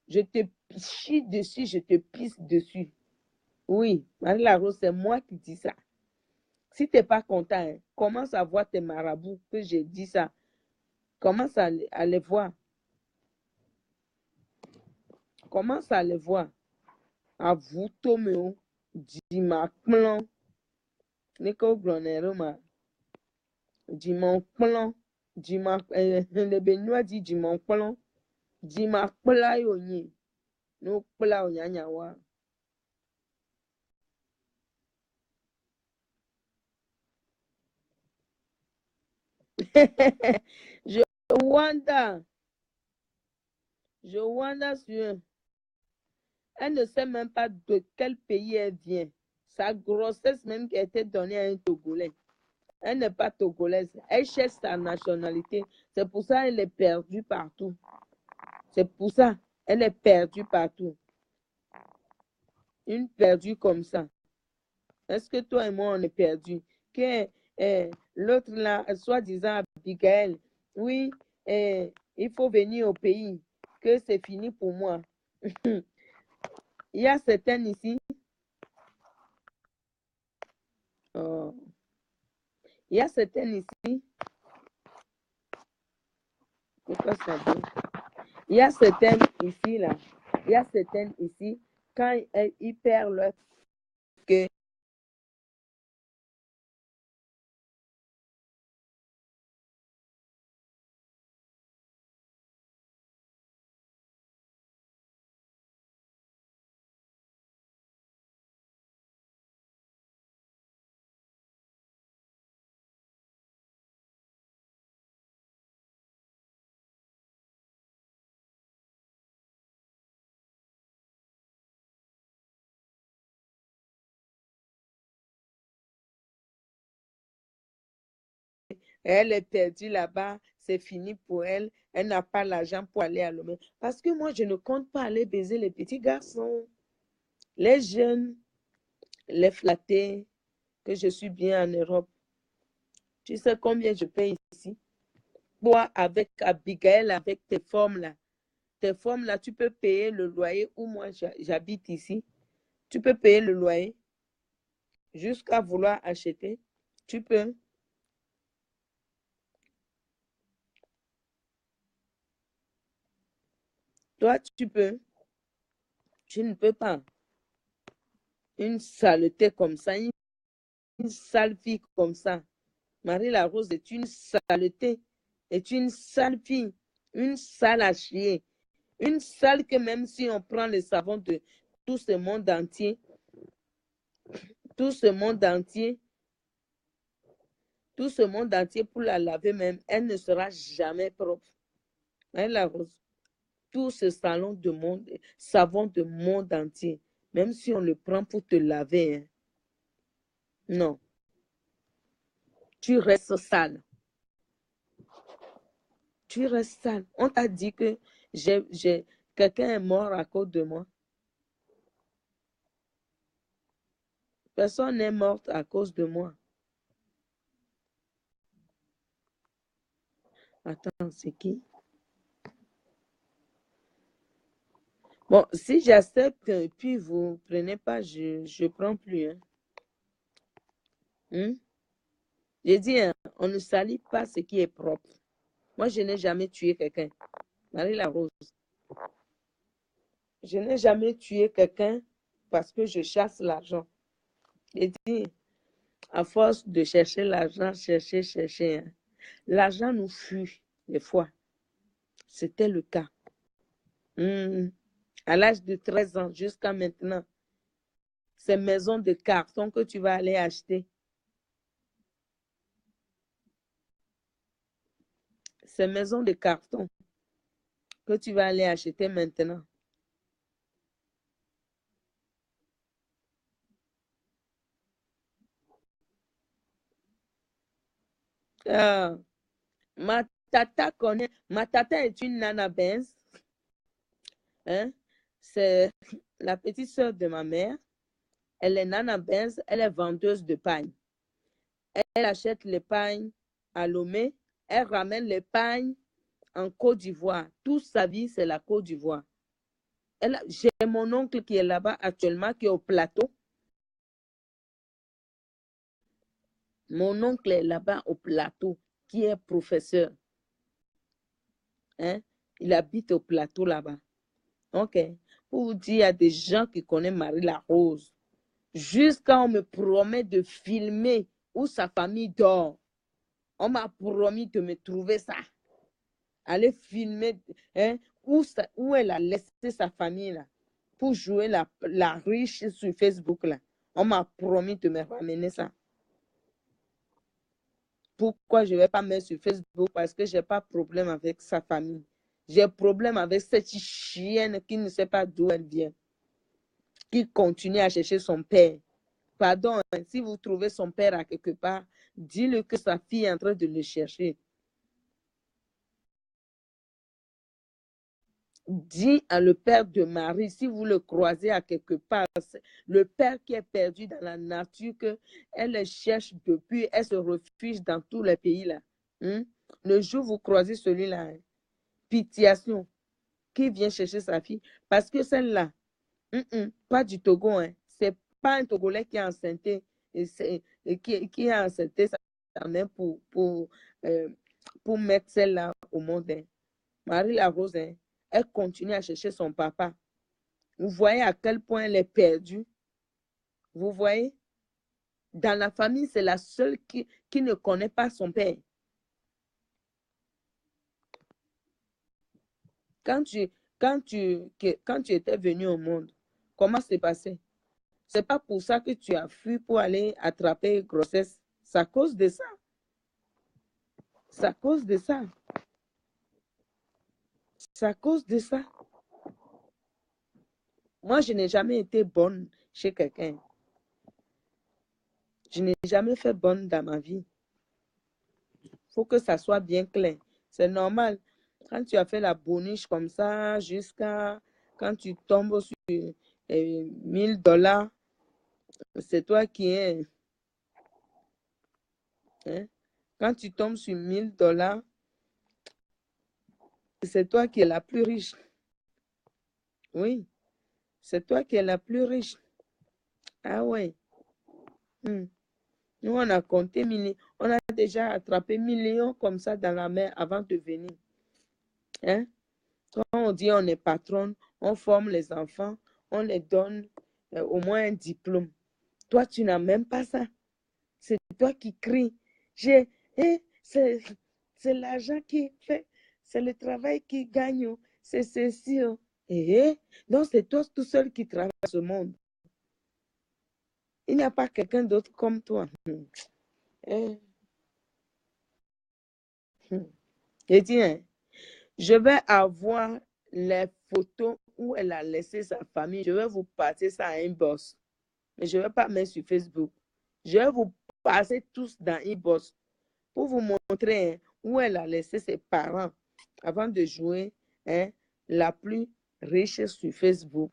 Je te chie dessus, je te pisse dessus. Oui, Marie-La Rose, c'est moi qui dis ça. Si tu n'es pas content, hein, commence à voir tes marabouts que j'ai dit ça. Commence à les voir. Commence à les voir. À vous, Toméo, Dima Plan. Nico Gloneroma. Dima Plan. Le Benoît dit Dima Plan. Dima Plan Yoni. No Plan Yanyawa. Je wonder. Je wonder sur. Elle ne sait même pas de quel pays elle vient. Sa grossesse même qui a été donnée à un Togolais. Elle n'est pas togolaise. Elle cherche sa nationalité. C'est pour ça qu'elle est perdue partout. C'est pour ça qu'elle est perdue partout. Une perdue comme ça. Est-ce que toi et moi, on est perdus? Que l'autre là, soi-disant Abigail, oui, il faut venir au pays, que c'est fini pour moi. Il y a certaines ici. Oh, il y a certaines ici. Pourquoi ça dit? Il y a certaines ici, là. Il y a certaines ici, quand ils perdent leur que elle est perdue là-bas, c'est fini pour elle. Elle n'a pas l'argent pour aller à Lomé. Parce que moi, je ne compte pas aller baiser les petits garçons, les jeunes, les flatter, que je suis bien en Europe. Tu sais combien je paye ici? Toi, avec Abigail, avec tes formes là, tu peux payer le loyer où moi j'habite ici. Tu peux payer le loyer jusqu'à vouloir acheter. Tu peux. Toi, tu peux. Tu ne peux pas. Une saleté comme ça, une sale fille comme ça. Marie-La Rose est une saleté, est une sale fille, une sale à chier, une sale que même si on prend le savon de tout ce monde entier, tout ce monde entier, tout ce monde entier pour la laver même, elle ne sera jamais propre. Marie-La Rose, tout ce salon de monde, savon de monde entier, même si on le prend pour te laver, hein, non, tu restes sale. Tu restes sale. On t'a dit que quelqu'un est mort à cause de moi. Personne n'est morte à cause de moi. Attends, c'est qui? Bon, si j'accepte et puis vous ne prenez pas, je ne prends plus. Hein. J'ai dit, hein, on ne salit pas ce qui est propre. Moi, je n'ai jamais tué quelqu'un. Marie-La-Rose. Je n'ai jamais tué quelqu'un parce que je chasse l'argent. J'ai dit, à force de chercher l'argent, chercher, hein, l'argent nous fuit des fois. C'était le cas. À l'âge de 13 ans jusqu'à maintenant, ces maisons de carton que tu vas aller acheter, ces maisons de carton que tu vas aller acheter maintenant. Ma tata est une nana Benz. Hein? C'est la petite sœur de ma mère. Elle est nana Benz, elle est vendeuse de pain. Elle achète les pains à Lomé. Elle ramène les pains en Côte d'Ivoire. Toute sa vie, c'est la Côte d'Ivoire. J'ai mon oncle qui est là-bas actuellement, qui est au plateau. Mon oncle est là-bas au plateau, qui est professeur. Hein? Il habite au plateau là-bas. OK. Pour vous dire, il y a des gens qui connaissent Marie-La-Rose. Jusqu'à on me promet de filmer où sa famille dort. On m'a promis de me trouver ça. Aller filmer hein, où elle a laissé sa famille là. Pour jouer la riche sur Facebook là. On m'a promis de me ramener ça. Pourquoi je ne vais pas mettre sur Facebook? Parce que je n'ai pas de problème avec sa famille. J'ai problème avec cette chienne qui ne sait pas d'où elle vient. Qui continue à chercher son père. Pardon, hein, si vous trouvez son père à quelque part, dis-le que sa fille est en train de le chercher. Dis à le père de Marie, si vous le croisez à quelque part, le père qui est perdu dans la nature, qu'elle le cherche depuis, elle se refuge dans tous les pays là. Le jour où vous croisez celui-là, hein, pitiation, qui vient chercher sa fille, parce que celle-là, pas du Togo, hein, c'est pas un Togolais qui est enceinte et qui est enceinte sa mère pour mettre celle-là au monde. Hein. Marie-La-Rose, hein, elle continue à chercher son papa. Vous voyez à quel point elle est perdue. Vous voyez? Dans la famille, c'est la seule qui ne connaît pas son père. Quand tu étais venu au monde, comment c'est passé? C'est pas pour ça que tu as fui pour aller attraper grossesse. C'est à cause de ça. C'est à cause de ça. C'est à cause de ça. Moi, je n'ai jamais été bonne chez quelqu'un. Je n'ai jamais fait bonne dans ma vie. Il faut que ça soit bien clair. C'est normal. Quand tu as fait la boniche comme ça, jusqu'à quand tu tombes sur $1000, c'est toi qui es. Hein? Quand tu tombes sur $1000, c'est toi qui es la plus riche. Oui, c'est toi qui es la plus riche. Ah ouais. Nous, on a compté millions. On a déjà attrapé millions comme ça dans la mer avant de venir. Hein? Quand on dit on est patronne, on forme les enfants, on les donne au moins un diplôme. Toi, tu n'as même pas ça. C'est toi qui cries. C'est l'argent qui fait, c'est le travail qui gagne, c'est ceci. Donc, c'est toi tout seul qui travaille ce monde. Il n'y a pas quelqu'un d'autre comme toi. J'ai dit, hein, je vais avoir les photos où elle a laissé sa famille. Je vais vous passer ça à inbox. Mais je ne vais pas mettre sur Facebook. Je vais vous passer tous dans inbox pour vous montrer hein, où elle a laissé ses parents avant de jouer hein, la plus riche sur Facebook.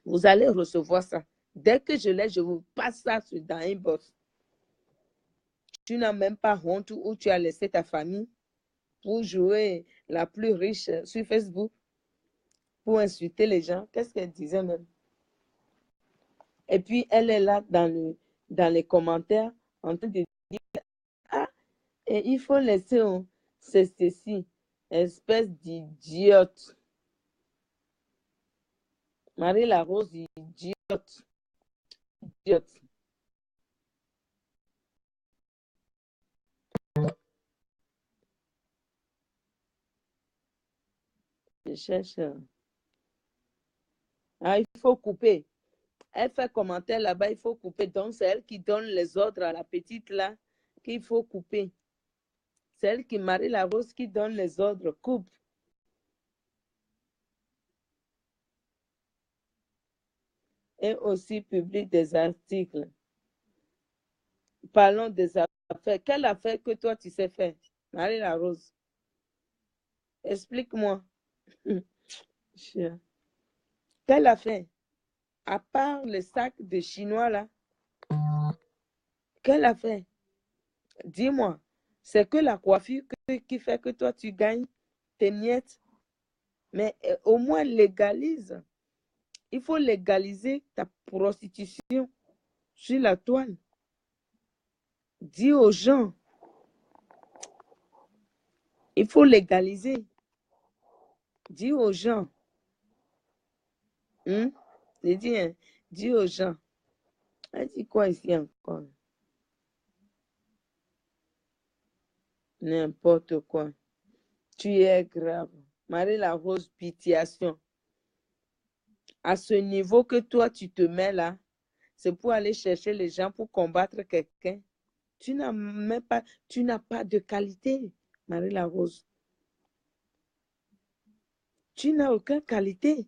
Vous allez recevoir ça. Dès que je l'ai, je vous passe ça dans inbox. Tu n'as même pas honte où tu as laissé ta famille pour jouer la plus riche sur Facebook. pour insulter les gens. Qu'est-ce qu'elle disait même? Et puis, elle est là dans les commentaires en train de dire, ah, et il faut laisser, c'est ceci, espèce d'idiote. Marie-La-Rose, idiote. Idiote. Je cherche. Ah, il faut couper. Elle fait commentaire là-bas, il faut couper. Donc, c'est elle qui donne les ordres à la petite là qu'il faut couper. C'est elle qui, Marie-La-Rose, qui donne les ordres. Coupe. Et aussi publie des articles. Parlons des affaires. Quelle affaire que toi tu sais faire, Marie-La-Rose? Explique-moi. Quelle affaire? À part le sac de Chinois là, quelle affaire? Dis-moi. C'est que la coiffure qui fait que toi tu gagnes tes miettes. Mais au moins légalise. Il faut légaliser ta prostitution sur la toile. Dis aux gens, il faut légaliser. Dis aux gens. J'ai dit, hein, dis aux gens. Elle dit quoi ici encore? N'importe quoi. Tu es grave. Marie-La-Rose, pitiation. À ce niveau que toi, tu te mets là, c'est pour aller chercher les gens pour combattre quelqu'un. Tu n'as même pas, tu n'as pas de qualité, Marie-La-Rose. Tu n'as aucune qualité.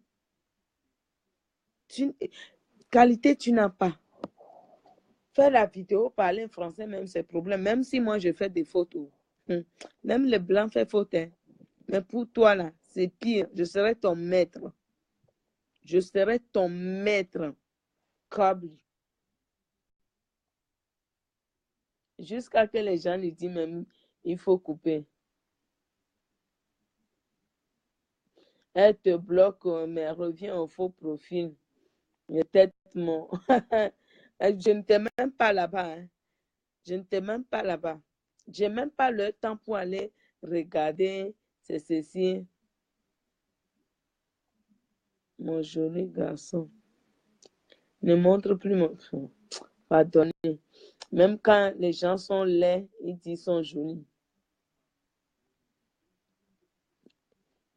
Qualité, tu n'as pas. Faire la vidéo, parler en français, même c'est problème. Même si moi, je fais des photos. Même les blancs font faute. Hein. Mais pour toi, là, c'est pire. Je serai ton maître. Je serai ton maître. Câble. Jusqu'à que les gens lui disent même, il faut couper. Elle te bloque, mais revient au faux profil. Peut-être mon. Je ne t'ai même pas là-bas. Hein. Je ne t'ai même pas là-bas. Je n'ai même pas le temps pour aller regarder. C'est ceci. Mon joli garçon. Ne montre plus mon frère. Pardonnez. Même quand les gens sont laids, ils disent qu'ils sont jolis.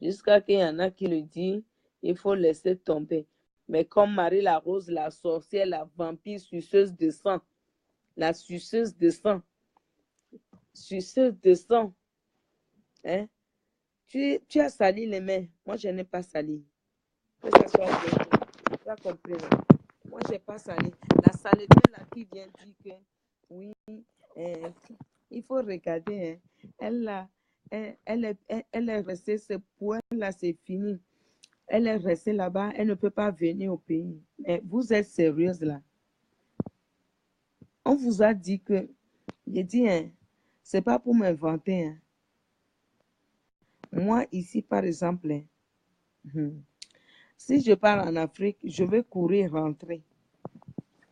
Jusqu'à qu'il y en a qui le disent, il faut laisser tomber. Mais comme Marie-La-Rose, la sorcière, la vampire, suceuse de sang, la suceuse de sang, hein? Tu as sali les mains. Moi, je n'ai pas sali. Que ça soit bien. Tu as compris, là? Moi, je n'ai pas sali. La saleté là qui vient dire que oui, il faut regarder. Hein. Elle est restée, ce point-là, c'est fini. Elle est restée là-bas, elle ne peut pas venir au pays. Mais vous êtes sérieuse là. On vous a dit que, j'ai dit, hein, c'est pas pour m'inventer. Hein. Moi, ici, par exemple, si je pars en Afrique, je vais courir rentrer.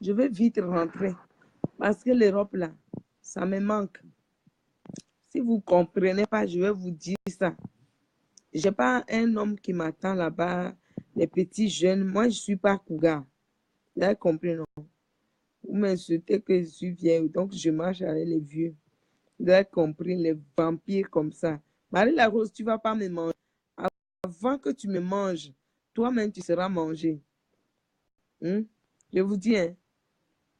Je vais vite rentrer. Parce que l'Europe, là, ça me manque. Si vous ne comprenez pas, je vais vous dire ça. Je n'ai pas un homme qui m'attend là-bas, les petits jeunes. Moi, je ne suis pas cougar. Vous avez compris, non? Vous m'insultez que je suis vieille, donc je marche avec les vieux. Vous avez compris, les vampires comme ça. Marie-La-Rose, tu ne vas pas me manger. Avant que tu me manges, toi-même, tu seras mangé. Je vous dis, hein,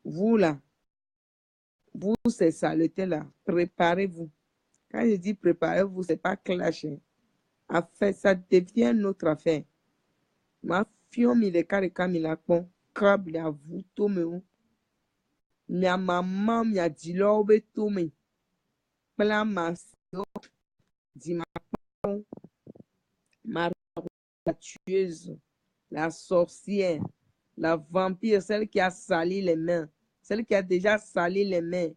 vous là, vous, ces saletés là, préparez-vous. Quand je dis préparez-vous, ce n'est pas clasher. Affaire, ça devient notre affaire. Ma fille, il est carré comme il a con, crabe, il a vous, tout me. Mia maman, mia dilo, be tout me. Plein masio, dit ma la tueuse, la sorcière, la vampire, celle qui a sali les mains, celle qui a déjà sali les mains.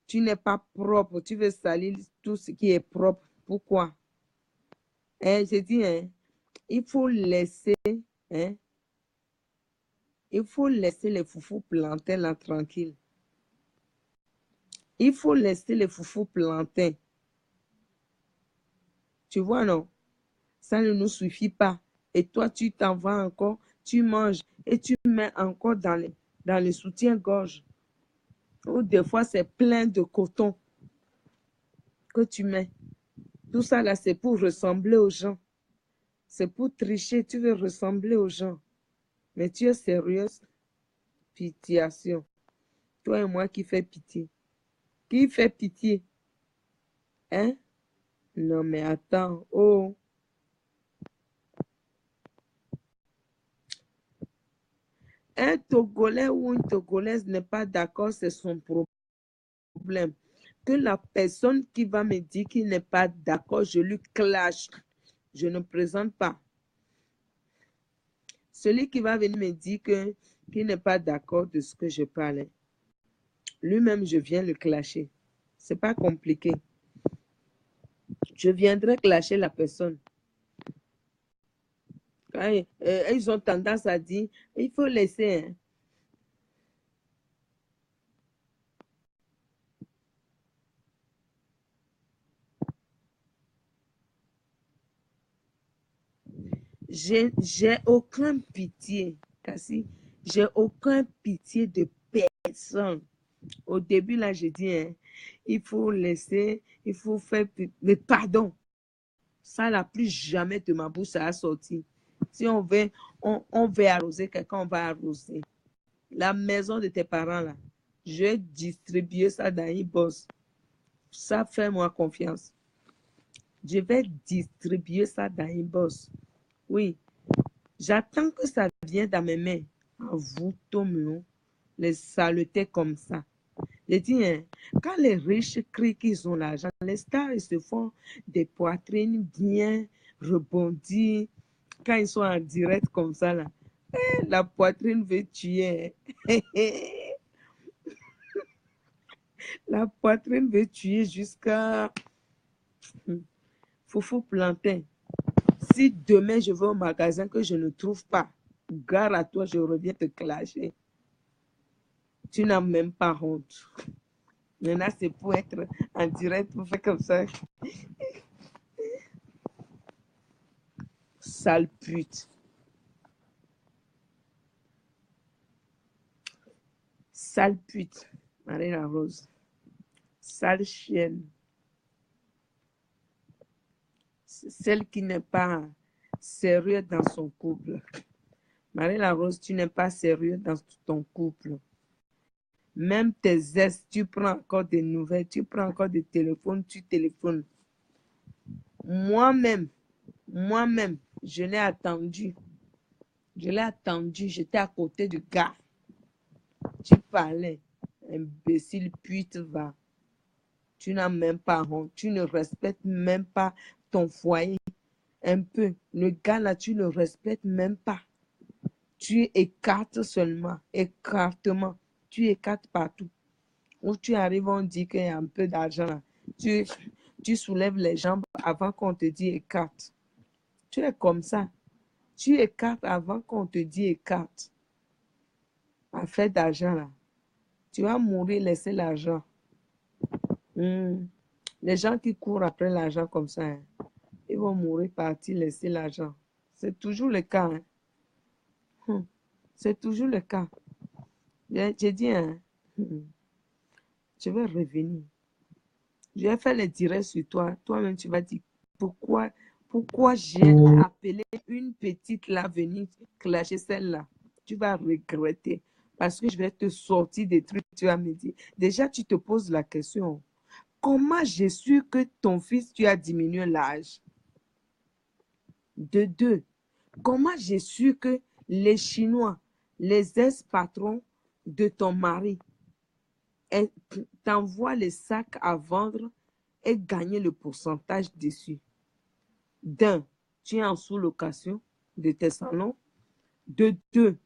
Tu n'es pas propre, tu veux salir tout ce qui est propre. Pourquoi? J'ai dit, hein, il faut laisser, hein, il faut laisser les foufous plantés là tranquille. Il faut laisser les foufous plantés. Tu vois, non? Ça ne nous suffit pas. Et toi, tu t'en vas encore, tu manges et tu mets encore dans le soutien-gorge. Ou des fois, c'est plein de coton que tu mets. Tout ça là, c'est pour ressembler aux gens. C'est pour tricher. Tu veux ressembler aux gens. Mais tu es sérieuse? Pitiation. Toi et moi qui fait pitié. Qui fait pitié? Hein? Non, mais attends. Oh. Un Togolais ou une Togolaise n'est pas d'accord, c'est son problème. Que la personne qui va me dire qu'il n'est pas d'accord, je lui clash. Je ne présente pas. Celui qui va venir me dire qu'il n'est pas d'accord de ce que je parlais, lui-même, je viens le clasher. C'est pas compliqué. Je viendrai clasher la personne. Ils ont tendance à dire, il faut laisser. Hein. J'ai aucun pitié, Cassie. J'ai aucun pitié de personne. Au début, là, j'ai dit, hein, il faut laisser, il faut faire, mais pardon. Ça, là, plus jamais de ma bouche, ça a sorti. Si on veut arroser quelqu'un, on va arroser. La maison de tes parents, là, je vais distribuer ça dans une bosse. Ça, fais-moi confiance. Je vais distribuer ça dans une bosse. Oui. J'attends que ça vienne dans mes mains. En vous, Tomio, les saletés comme ça. J'ai dit, hein, quand les riches crient qu'ils ont l'argent, les stars, ils se font des poitrines bien rebondies. Quand ils sont en direct comme ça, là, la poitrine veut tuer. La poitrine veut tuer jusqu'à Foufou Plantain. Si demain je vais au magasin que je ne trouve pas, gare à toi, je reviens te clasher. Tu n'as même pas honte. Maintenant, c'est pour être en direct, pour faire comme ça. Sale pute. Sale pute. Marina Rose. Sale chienne. Celle qui n'est pas sérieuse dans son couple. Marina Rose, tu n'es pas sérieux dans ton couple. Même tes ex, tu prends encore des nouvelles, tu prends encore des téléphones, tu téléphones. Moi-même, je l'ai attendu. Je l'ai attendu, j'étais à côté du gars. Tu parlais, imbécile pute va. Tu n'as même pas honte, tu ne respectes même pas ton foyer. Un peu, le gars là, tu ne le respectes même pas. Tu écartes seulement, écartement. Tu écartes partout. Où tu arrives, on dit qu'il y a un peu d'argent là. Tu soulèves les jambes avant qu'on te dise écarte. Tu es comme ça. Tu écartes avant qu'on te dise écarte. Affaire d'argent là. Tu vas mourir, laisser l'argent. Les gens qui courent après l'argent comme ça, hein, ils vont mourir, partir, laisser l'argent. C'est toujours le cas. Hein. C'est toujours le cas. J'ai dit, hein, je vais revenir. Je vais faire les directs sur toi. Toi-même, tu vas dire pourquoi j'ai appelé une petite là venir clasher celle-là. Tu vas regretter. Parce que je vais te sortir des trucs. Tu vas me dire. Déjà, tu te poses la question. Comment j'ai su que ton fils, tu as diminué l'âge? De deux. Comment j'ai su que les Chinois, les ex-patrons de ton mari, t'envoient les sacs à vendre et gagner le pourcentage dessus? D'un, tu es en sous-location de tes salons. De deux,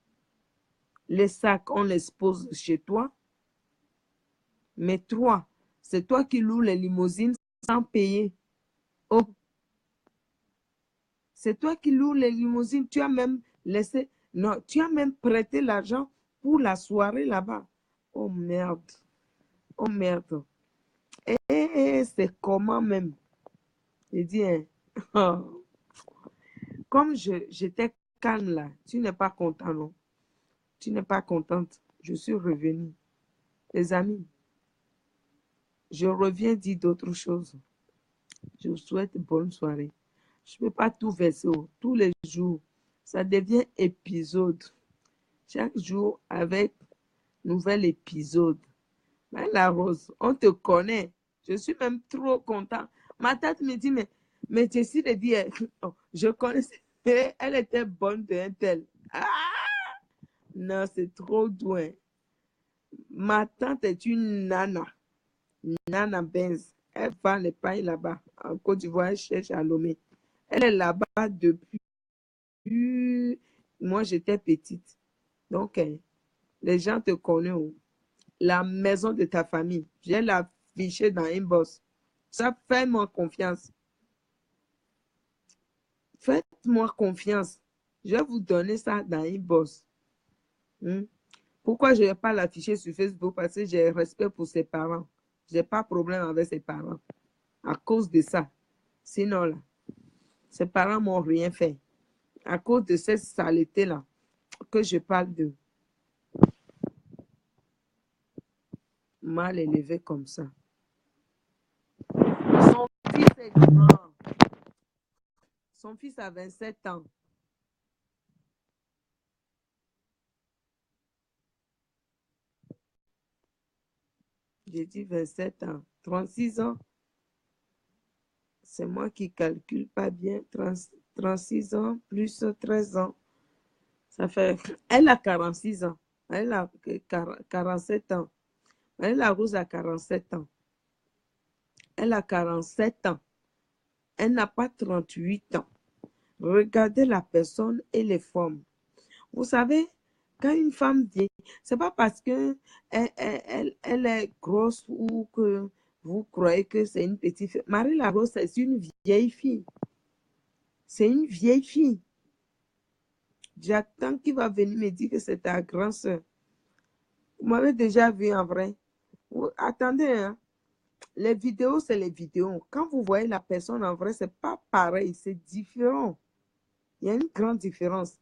les sacs, on les pose chez toi. Mais trois, c'est toi qui loues les limousines sans payer. Oh, C'est toi qui loues les limousines. Tu as même laissé... Non, tu as même prêté l'argent pour la soirée là-bas. Oh merde. Oh merde. C'est comment même? J'ai dit, hein, comme j'étais calme là, tu n'es pas content, non? Tu n'es pas contente. Je suis revenue. Les amis, je reviens dire d'autres choses. Je vous souhaite bonne soirée. Je ne peux pas tout verser tous les jours. Ça devient épisode. Chaque jour avec nouvel épisode. Mais la Rose, on te connaît. Je suis même trop content. Ma tante me dit, mais Jessie de dire, oh, je connaissais, elle était bonne d'un tel. Ah, non, c'est trop doux. Hein. Ma tante est une nana. Nana Benz. Elle vend les pailles là-bas. En Côte d'Ivoire, elle cherche à Lomé. Elle est là-bas depuis. Moi, j'étais petite. Donc, les gens te connaissent. Oh. La maison de ta famille. Je vais l'afficher dans Inbox. Ça, fais-moi confiance. Faites-moi confiance. Je vais vous donner ça dans Inbox. Pourquoi je ne vais pas l'afficher sur Facebook? Parce que j'ai respect pour ses parents. Je n'ai pas de problème avec ses parents. À cause de ça. Sinon, là, ses parents ne m'ont rien fait. À cause de cette saleté-là que je parle de. Mal élevé comme ça. Son fils est grand. Son fils a 27 ans. J'ai dit 27 ans. 36 ans. C'est moi qui calcule pas bien. 36 ans plus 13 ans. Ça fait... Elle a 46 ans. Elle a 47 ans. Elle a Rose a 47 ans. Elle a 47 ans. Elle n'a pas 38 ans. Regardez la personne et les formes. Vous savez, quand une femme vieillit, c'est pas parce que elle est grosse ou que vous croyez que c'est une petite fille. Marie Larose, c'est une vieille fille. C'est une vieille fille. J'attends qu'il va venir me dire que c'est ta grande soeur. Vous m'avez déjà vu en vrai. Attendez, hein. Les vidéos, c'est les vidéos. Quand vous voyez la personne en vrai, c'est pas pareil, c'est différent. Il y a une grande différence.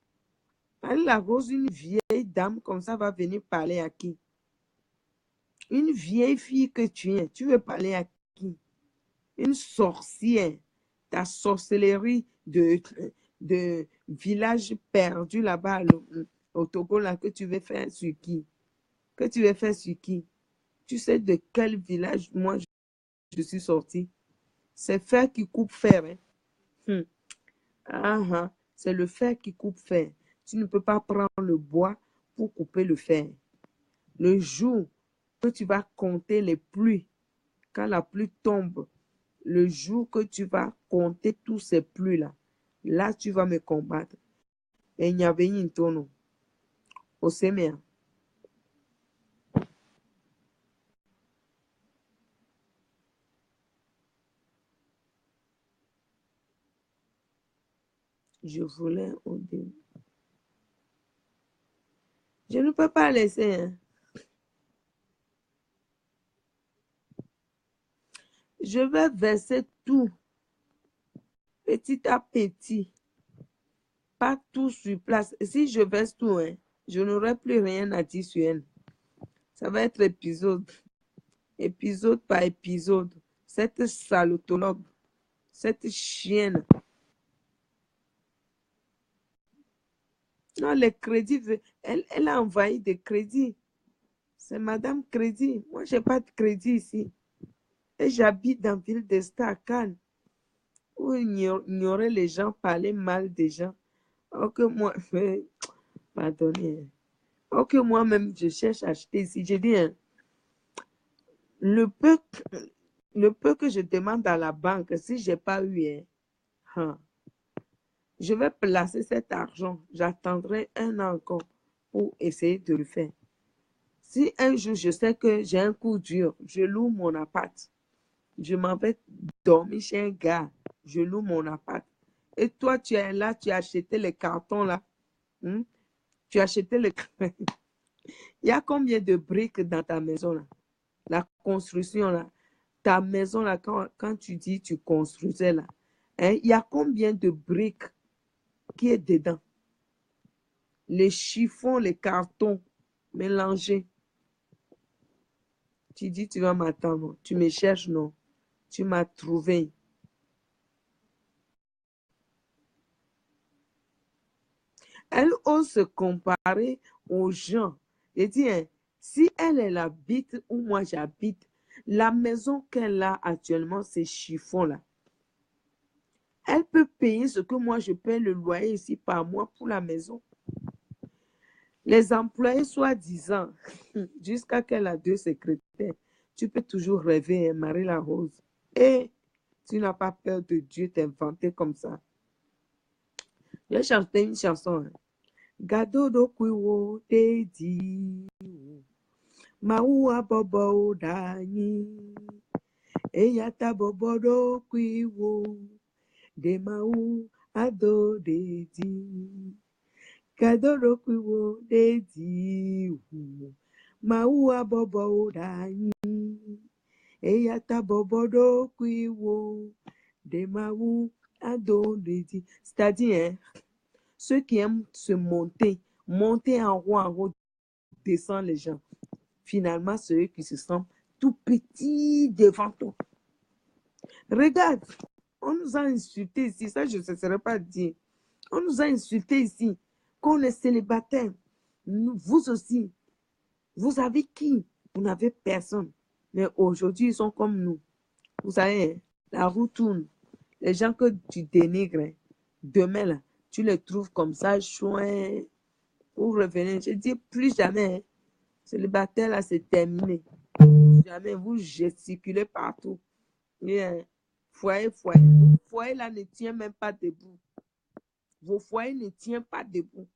Marie Larose, une vieille dame comme ça, va venir parler à qui? Une vieille fille que tu es, tu veux parler à qui? Une sorcière. Ta sorcellerie de village perdu là-bas au Togo, là, que tu veux faire sur qui? Que tu veux faire sur qui? Tu sais de quel village moi je suis sortie? C'est fer qui coupe fer. Hein? C'est le fer qui coupe fer. Tu ne peux pas prendre le bois pour couper le fer. Le jour que tu vas compter les pluies, quand la pluie tombe, le jour que tu vas compter tous ces pluies-là, là, tu vas me combattre. Et il y avait une tonne au sémien. Je voulais au début. Je ne peux pas laisser. Hein. Je vais verser tout, petit à petit. Pas tout sur place. Si je verse tout, hein, je n'aurai plus rien à dire sur elle. Ça va être épisode par épisode. Cette salotologue, cette chienne. Non, les crédits, elle a envahi des crédits. C'est Madame Crédit. Moi, je n'ai pas de crédit ici. Et j'habite dans la ville de Cannes, où ignorer les gens, parler mal des gens. Ok, moi, pardonnez. Ok, moi-même, je cherche à acheter ici. J'ai dit, hein, le peu que je demande à la banque, si je n'ai pas eu, je vais placer cet argent. J'attendrai un an encore pour essayer de le faire. Si un jour, je sais que j'ai un coup dur, je loue mon appart. Je m'en vais dormir chez un gars. Je loue mon appart. Et toi, tu es là, tu as acheté les cartons là. Hmm? Tu as acheté les... Il y a combien de briques dans ta maison là? La construction là. Ta maison là, quand tu dis tu construisais là, hein, il y a combien de briques qui est dedans? Les chiffons, les cartons mélangés. Tu dis tu vas m'attendre. Tu me cherches, non? Tu m'as trouvé. Elle ose se comparer aux gens. Et dit, hein, si elle habite où moi j'habite, la maison qu'elle a actuellement, ces chiffons-là, elle peut payer ce que moi je paie le loyer ici par mois pour la maison. Les employés, soi-disant, jusqu'à qu'elle a 2 secrétaires, tu peux toujours rêver, hein, Marie-La-Rose. Et tu n'as pas peur de Dieu t'inventer comme ça. J'ai chanté une chanson. Hein. Gadodo kwiwo dedi maua bobo dani eyata bobodo kwiwo de mau ado dedi gadodo kwiwo dedi maua bobo dani eyata bobodo kwiwo de mau ado dedi. C'est-à-dire, hein, ceux qui aiment se monter en haut, descend les gens. Finalement, ceux qui se sentent tout petits devant toi. Regarde, on nous a insultés ici, ça je ne cesserai pas de dire. On nous a insultés ici, qu'on est célibataire. Vous aussi, vous avez qui? Vous n'avez personne. Mais aujourd'hui, ils sont comme nous. Vous savez, la roue tourne. Les gens que tu dénigres, demain, là, tu les trouves comme ça, chouin. Vous revenez, je dis plus jamais. Célibataire, là, c'est terminé. Jamais vous gesticulez partout. Yeah. Foyer. Vos foyers, là, ne tient même pas debout. Vos foyers ne tiennent pas debout.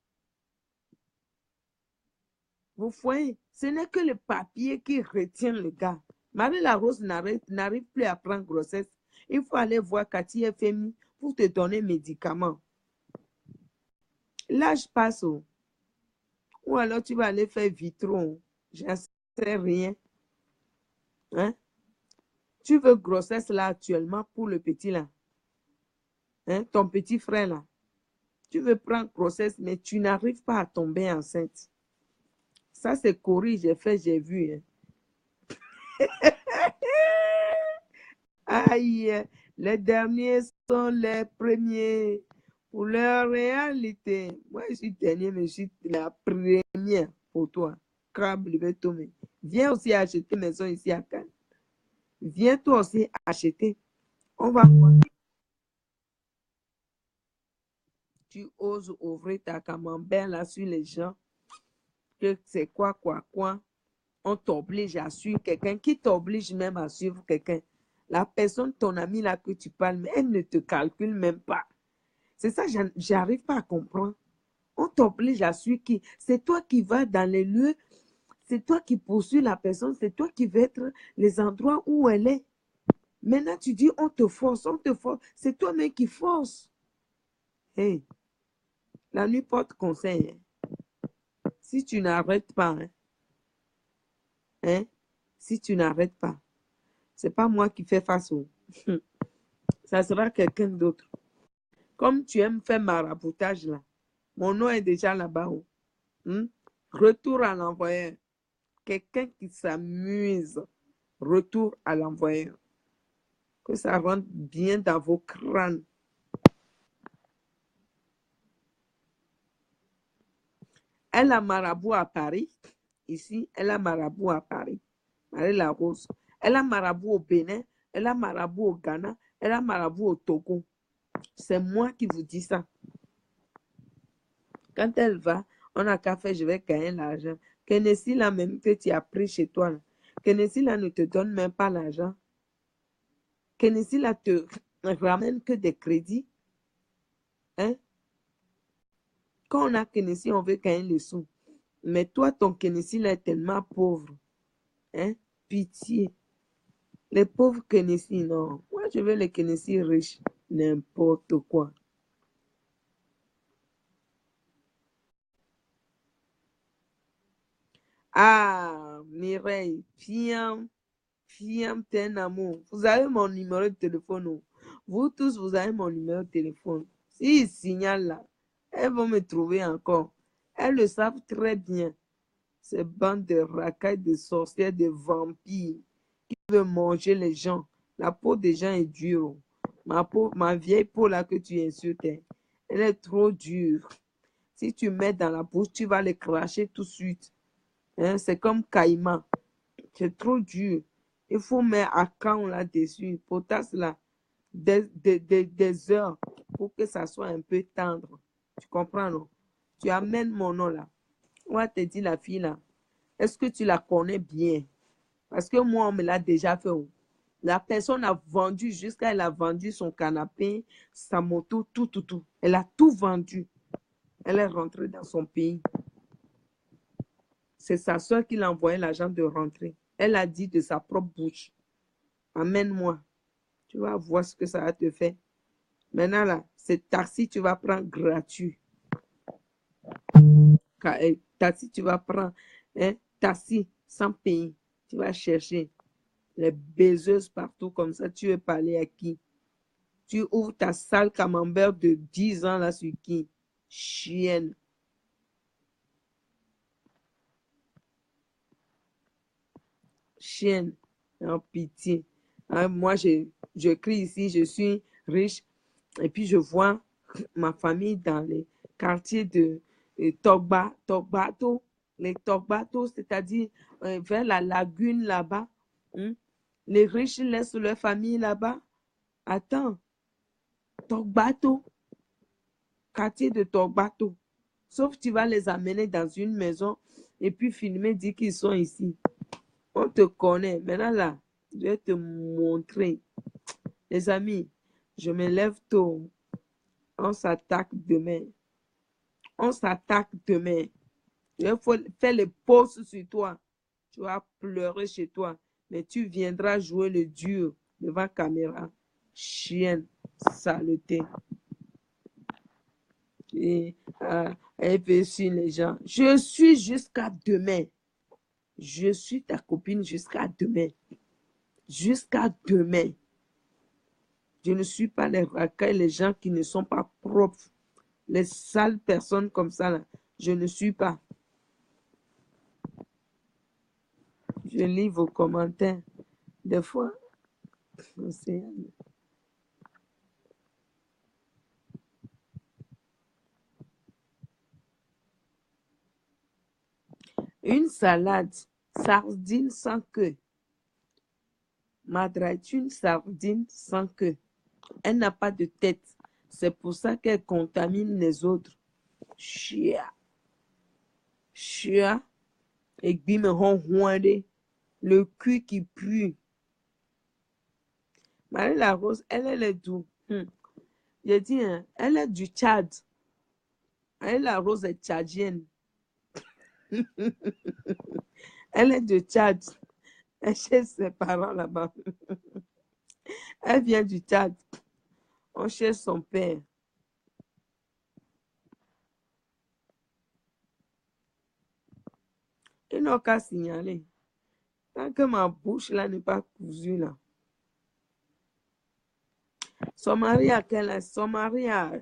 Vos foyers, ce n'est que le papier qui retient le gars. Marie-La-Rose n'arrive plus à prendre grossesse. Il faut aller voir Cathy FMI pour te donner médicaments. L'âge passe. Oh. Ou alors tu vas aller faire vitron. J'en sais rien. Hein? Tu veux grossesse là actuellement pour le petit là. Hein? Ton petit frère là. Tu veux prendre grossesse, mais tu n'arrives pas à tomber enceinte. Ça, c'est Corrie, j'ai vu. Hein. Aïe, les derniers sont les premiers pour leur réalité. Moi, je suis dernier, mais je suis la première pour toi. Crabe, Tomé. Viens aussi acheter maison ici à Cannes. Viens toi aussi acheter. On va voir. Tu oses ouvrir ta camembert là sur les gens. Que c'est quoi. On t'oblige à suivre quelqu'un. Qui t'oblige même à suivre quelqu'un? La personne, ton ami là que tu parles, mais elle ne te calcule même pas. C'est ça, j'arrive pas à comprendre. On t'oblige à suivre qui? C'est toi qui vas dans les lieux, c'est toi qui poursuis la personne, c'est toi qui vas être les endroits où elle est. Maintenant, tu dis, on te force. C'est toi-même qui force. Hey, la nuit porte conseil. Hein. Si tu n'arrêtes pas, hein, si tu n'arrêtes pas, c'est pas moi qui fais face au. Ça sera quelqu'un d'autre. Comme tu aimes faire maraboutage là, mon nom est déjà là-bas. Retour à l'envoyeur. Quelqu'un qui s'amuse. Retour à l'envoyeur. Que ça rentre bien dans vos crânes. Elle a marabout à Paris. Ici, elle a marabout à Paris. Marie-La-Rose. Elle a marabout au Bénin. Elle a marabout au Ghana. Elle a marabout au Togo. C'est moi qui vous dis ça. Quand elle va, on n'a qu'à faire, je vais gagner l'argent. Kenessi, là même que tu as pris chez toi, là. Kenessi, là ne te donne même pas l'argent. Kenessi, là te ramène que des crédits. Hein? Quand on a Kenessi, on veut gagner les sous. Mais toi, ton Kenessi, là est tellement pauvre. Hein? Pitié. Les pauvres Kenessi, non. Moi, je veux les Kenessi riches. N'importe quoi. Ah, Mireille, fiam, fiam, t'es un amour. Vous avez mon numéro de téléphone. Oh. Vous tous, vous avez mon numéro de téléphone. S'ils signalent là, elles vont me trouver encore. Elles le savent très bien. Ces bandes de racailles, de sorcières, de vampires qui veulent manger les gens. La peau des gens est dure. Oh. Ma vieille peau là que tu insultes, hein, elle est trop dure. Si tu mets dans la bouche, tu vas les cracher tout de suite. Hein, c'est comme caïman. C'est trop dur. Il faut mettre à quand là-dessus, potasse là, des heures pour que ça soit un peu tendre. Tu comprends, non? Tu amènes mon nom là. On va te dire la fille là. Est-ce que tu la connais bien? Parce que moi, on me l'a déjà fait. Oh. La personne a vendu jusqu'à elle a vendu son canapé, sa moto, tout, tout, tout. Elle a tout vendu. Elle est rentrée dans son pays. C'est sa soeur qui l'a envoyé l'argent de rentrer. Elle a dit de sa propre bouche, amène-moi. Tu vas voir ce que ça va te faire. Maintenant, là, c'est taxi, tu vas prendre gratuit. Taxi, tu vas prendre hein, taxi sans payer. Tu vas chercher les baiseuses partout comme ça. Tu veux parler à qui? Tu ouvres ta sale camembert de 10 ans là sur qui? Chienne. Chienne. En pitié. Hein, moi, je crie ici, je suis riche. Et puis, je vois ma famille dans les quartiers de Togbato. Les Togbato, c'est-à-dire vers la lagune là-bas. Hein. Les riches laissent leur famille là-bas. Attends, Togbato, quartier de Togbato. Sauf tu vas les amener dans une maison et puis filmer, dire qu'ils sont ici. On te connaît. Maintenant là, je vais te montrer. Les amis, je me lève tôt. On s'attaque demain. On s'attaque demain. Je vais faire les posts sur toi. Tu vas pleurer chez toi. Mais tu viendras jouer le dur devant la caméra. Chienne, saleté. Et investir les gens. Je suis jusqu'à demain. Je suis ta copine jusqu'à demain. Jusqu'à demain. Je ne suis pas les racailles, les gens qui ne sont pas propres. Les sales personnes comme ça, là, je ne suis pas. Je lis vos commentaires. Des fois, c'est... Une salade, sardine sans queue. Madra est une sardine sans queue. Elle n'a pas de tête. C'est pour ça qu'elle contamine les autres. Chia. Chia. Et bim, le cul qui pue. Marie la Rose, elle est d'où? J'ai dit, hein, elle est du Tchad. Marie la Rose est tchadienne. Elle est de Tchad. Elle est chez ses parents là-bas. Elle vient du Tchad. On cherche son père. Ils n'ont qu'à signaler. Tant que ma bouche là n'est pas cousue là. Son mari a quel âge? Son mari a,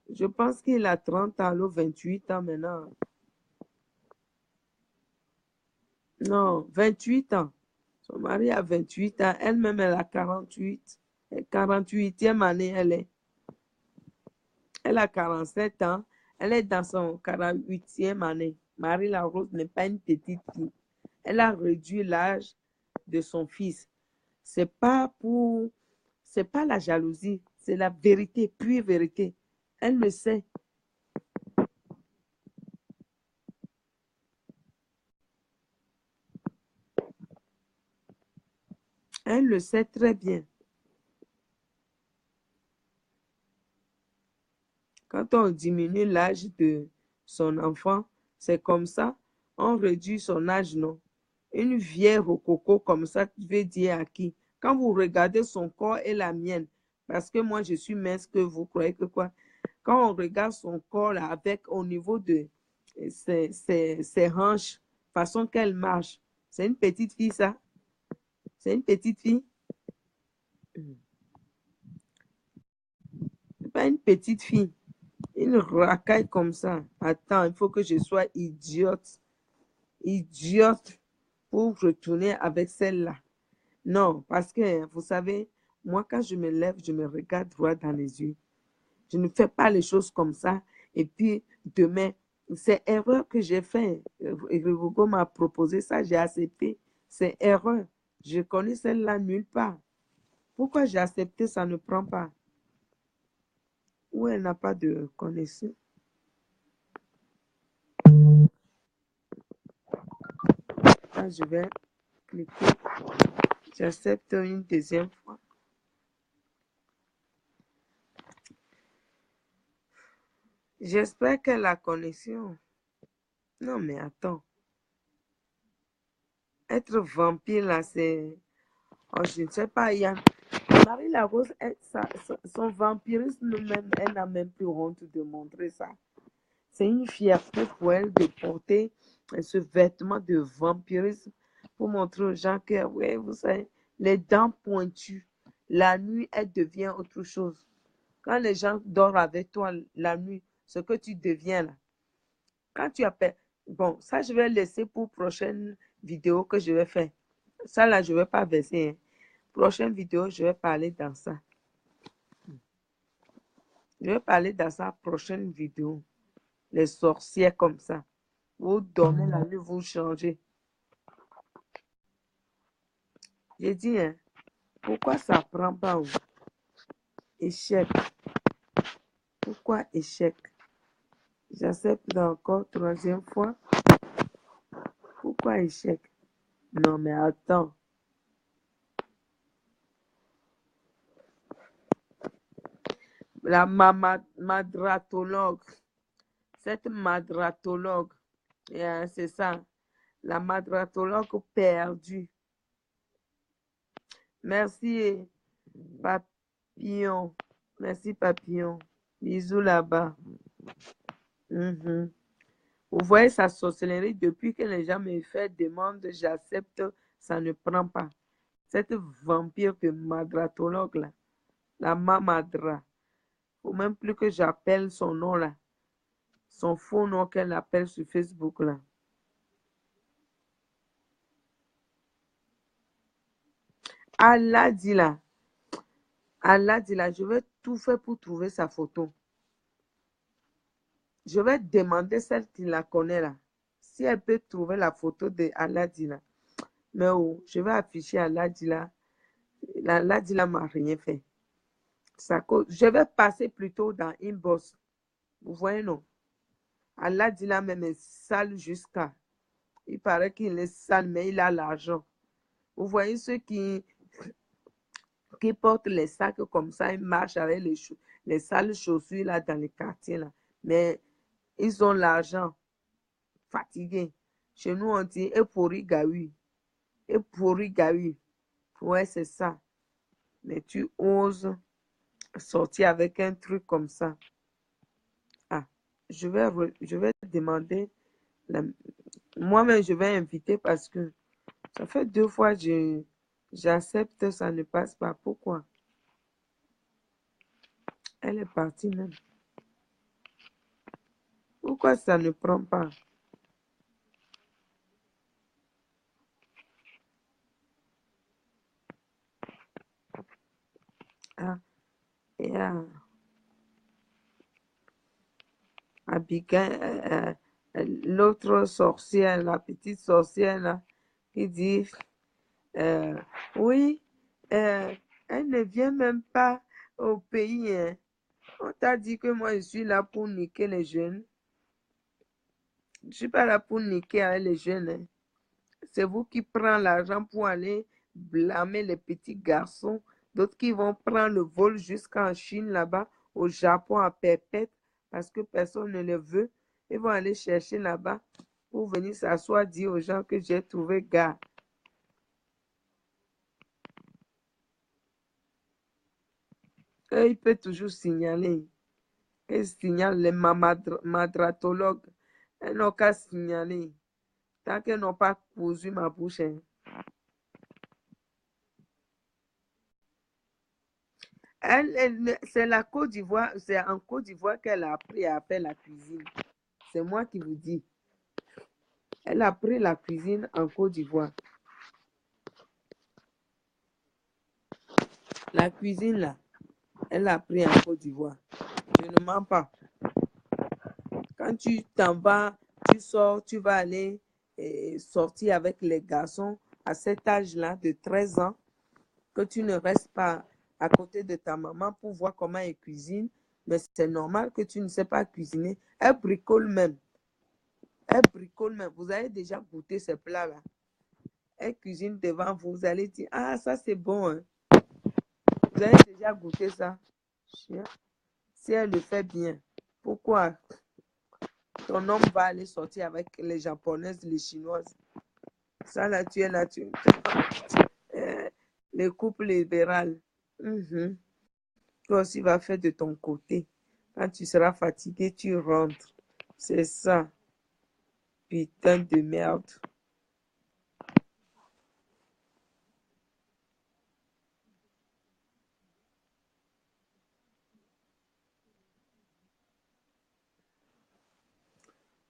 je pense qu'il a 30 ans, 28 ans maintenant. Non, 28 ans. Son mari a 28 ans. Elle-même, elle a 48. 48e année, elle est. Elle a 47 ans. Elle est dans son 48e année. Marie Larose n'est pas une petite fille. Elle a réduit l'âge de son fils. C'est pas la jalousie, c'est la vérité, pure vérité. Elle le sait. Elle le sait très bien. Quand on diminue l'âge de son enfant, c'est comme ça, on réduit son âge, non? Une vieille rococo comme ça, tu veux dire à qui? Quand vous regardez son corps et la mienne, parce que moi je suis mince, que vous croyez que quoi? Quand on regarde son corps là, avec au niveau de ses hanches, façon qu'elle marche. C'est une petite fille, ça. C'est une petite fille. C'est pas une petite fille. Une racaille comme ça. Attends, il faut que je sois idiote. Idiote pour retourner avec celle-là. Non, parce que, vous savez, moi, quand je me lève, je me regarde droit dans les yeux. Je ne fais pas les choses comme ça. Et puis, demain, c'est erreur que j'ai fait. Hugo m'a proposé ça, j'ai accepté. C'est erreur. Je connais celle-là nulle part. Pourquoi j'ai accepté, ça ne prend pas? Ou elle n'a pas de connaissance. Là, je vais cliquer. J'accepte une deuxième fois. J'espère que la connexion. Non, mais attends. Être vampire, là, c'est... Oh, je ne sais pas, il y a... Marie Larose, son vampirisme, même, elle n'a même plus honte de montrer ça. C'est une fierté pour elle de porter ce vêtement de vampirisme pour montrer aux gens que, oui, vous savez, les dents pointues, la nuit, elle devient autre chose. Quand les gens dorment avec toi la nuit, ce que tu deviens là, quand tu appelles, bon, ça, je vais laisser pour prochaine vidéo que je vais faire. Ça, là, je ne vais pas verser. Hein. Prochaine vidéo, je vais parler dans ça. Je vais parler dans sa prochaine vidéo. Les sorcières comme ça. Vous dormez la nuit, vous changez. J'ai dit, hein, pourquoi ça prend pas où? Échec. Pourquoi échec? J'accepte encore troisième fois. Pourquoi échec? Non, mais attends. La madratologue. Cette madratologue. C'est ça. La madratologue perdue. Merci, papillon. Merci, papillon. Bisous là-bas. Mhm. Vous voyez sa sorcellerie, depuis que les gens me font demande, j'accepte, ça ne prend pas. Cette vampire de madratologue là, la mamadra, faut même plus que j'appelle son nom là, son faux nom qu'elle appelle sur Facebook là. Allah dit là, je vais tout faire pour trouver sa photo. Je vais demander celle qui la connaît là, si elle peut trouver la photo de Allah dit là. Mais oh, je vais afficher Allah dit là. Allah dit là m'a rien fait. Je vais passer plutôt dans Inbox. Vous voyez, non? Allah dit là même est sale jusqu'à. Il paraît qu'il est sale, mais il a l'argent. Vous voyez ceux qui portent les sacs comme ça, ils marchent avec les sales chaussures là dans les quartiers là. Mais ils ont l'argent. Fatigués. Chez nous, on dit et pourri gaoui. Et pourri gaoui. Ouais, c'est ça. Mais tu oses sortir avec un truc comme ça. Ah, je vais demander, moi-même je vais inviter parce que ça fait 2 fois j'accepte, ça ne passe pas. Pourquoi? Elle est partie même. Pourquoi ça ne prend pas? Ah, et Abigail, l'autre sorcière, la petite sorcière là, qui dit, euh, oui, elle ne vient même pas au pays. Hein. On t'a dit que moi, je suis là pour niquer les jeunes. Je ne suis pas là pour niquer avec les jeunes. Hein. C'est vous qui prenez l'argent pour aller blâmer les petits garçons. D'autres qui vont prendre le vol jusqu'en Chine, là-bas, au Japon, à perpète, parce que personne ne les veut. Ils vont aller chercher là-bas pour venir s'asseoir, dire aux gens que j'ai trouvé gars. Et il peut toujours signaler. Il signale les madratologues. Elles n'ont qu'à signaler. Tant qu'elles n'ont pas cousu ma bouche. Hein. C'est la Côte d'Ivoire, c'est en Côte d'Ivoire qu'elle a appris à faire la cuisine. C'est moi qui vous dis. Elle a appris la cuisine en Côte d'Ivoire. La cuisine, là, elle a appris en Côte d'Ivoire. Je ne mens pas. Quand tu t'en vas, tu sors, tu vas aller sortir avec les garçons à cet âge-là de 13 ans, que tu ne restes pas à côté de ta maman pour voir comment elle cuisine, mais c'est normal que tu ne sais pas cuisiner. Elle bricole même. Elle bricole même. Vous avez déjà goûté ces plats-là. Elle cuisine devant vous. Vous allez dire, ah, ça c'est bon. Hein. Vous avez déjà goûté ça. Si elle le fait bien, pourquoi ton homme va aller sortir avec les japonaises, les chinoises? Ça, là, tu es là, les couples libérales. Toi aussi, va faire de ton côté. Quand tu seras fatigué, tu rentres. C'est ça. Putain de merde.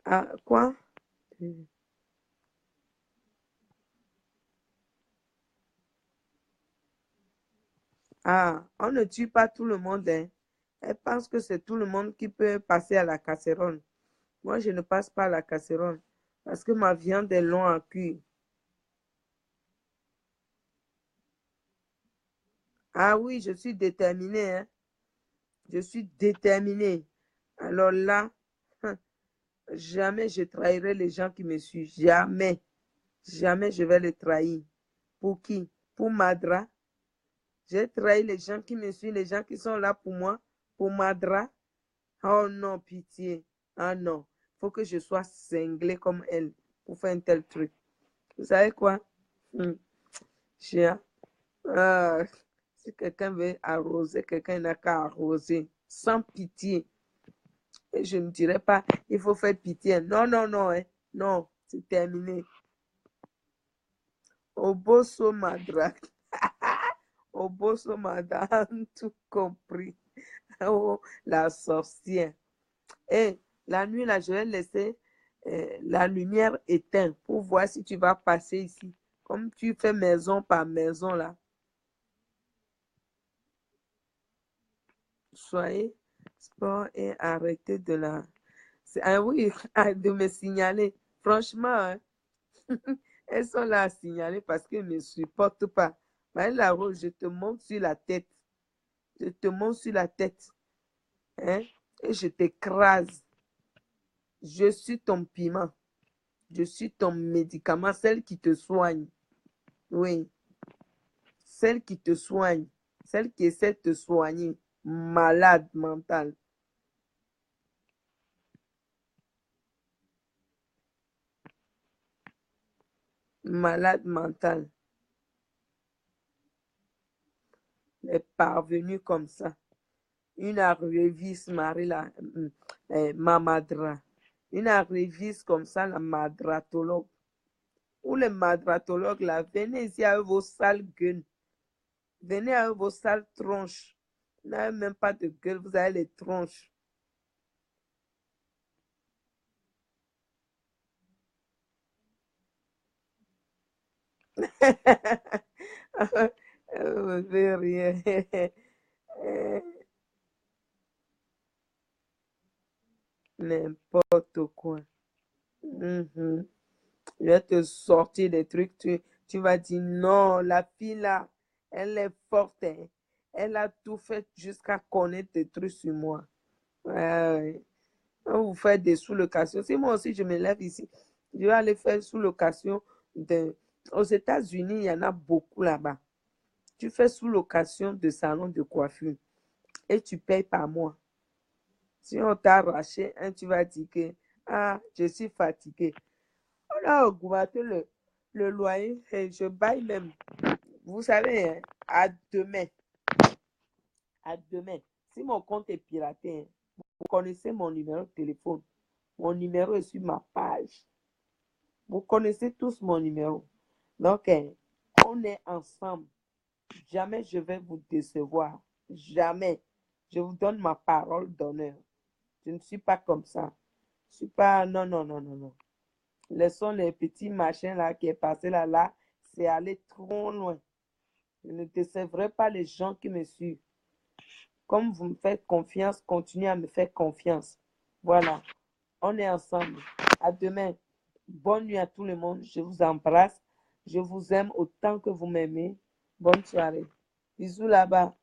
Ah, quoi? Ah, on ne tue pas tout le monde. Hein. Elle pense que c'est tout le monde qui peut passer à la casserole. Moi, je ne passe pas à la casserole parce que ma viande est longue à cuire. Ah oui, je suis déterminée. Hein. Je suis déterminée. Alors là, jamais je trahirai les gens qui me suivent. Jamais. Jamais je vais les trahir. Pour qui? Pour Madra. J'ai trahi les gens qui me suivent, les gens qui sont là pour moi. Pour Madra. Oh non, pitié. Ah non. Il faut que je sois cinglée comme elle pour faire un tel truc. Vous savez quoi? Chien. Si quelqu'un veut arroser, quelqu'un n'a qu'à arroser. Sans pitié. Et je ne dirais pas, il faut faire pitié. Non, non, non. Hein. Non, c'est terminé. Oboso Madra. Oboso Madame, tout compris. Oh, la sorcière. Et la nuit, là, je vais laisser la lumière éteinte pour voir si tu vas passer ici. Comme tu fais maison par maison, là. Soyez sport et arrêtez de la... Ah oui, de me signaler. Franchement, hein, elles sont là à signaler parce qu'elles ne me supportent pas. La Rose, je te monte sur la tête. Je te monte sur la tête. Hein, et je t'écrase. Je suis ton piment. Je suis ton médicament, celle qui te soigne. Oui, celle qui te soigne. Celle qui essaie de te soigner. Malade mentale. Malade mentale. Elle est parvenue comme ça. Une arriviste, Marie, Mamadra. Une arriviste comme ça, la madratologue. Ou les madratologues, là, venez ici avec vos sales gueules. Venez avec vos sales tronches. Vous n'avez même pas de gueule, vous avez les tronches. Rien. N'importe quoi. Je vais te sortir des trucs. Tu vas dire non, la fille là, elle est forte. Hein. Elle a tout fait jusqu'à connaître des trucs sur moi. Ouais, ouais. Vous faites des sous-locations. Si moi aussi je me lève ici, je vais aller faire sous-location. Aux États-Unis, il y en a beaucoup là-bas. Tu fais sous-location de salon de coiffure et tu payes par mois. Si on t'a arraché un, tu vas dire que ah, je suis fatigué. On a augmenté le loyer et je baille même. Vous savez, hein, à demain, à demain, si mon compte est piraté, hein, vous connaissez mon numéro de téléphone. Mon numéro est sur ma page. Vous connaissez tous mon numéro. Donc, on est ensemble. Jamais je vais vous décevoir. Jamais. Je vous donne ma parole d'honneur. Je ne suis pas comme ça. Je suis pas... Non, non, non, non, non. Laissons les petits machins là qui est passé là, c'est aller trop loin. Je ne décevrai pas les gens qui me suivent. Comme vous me faites confiance, continuez à me faire confiance. Voilà. On est ensemble. À demain. Bonne nuit à tout le monde. Je vous embrasse. Je vous aime autant que vous m'aimez. Bonne soirée. Bisous là-bas.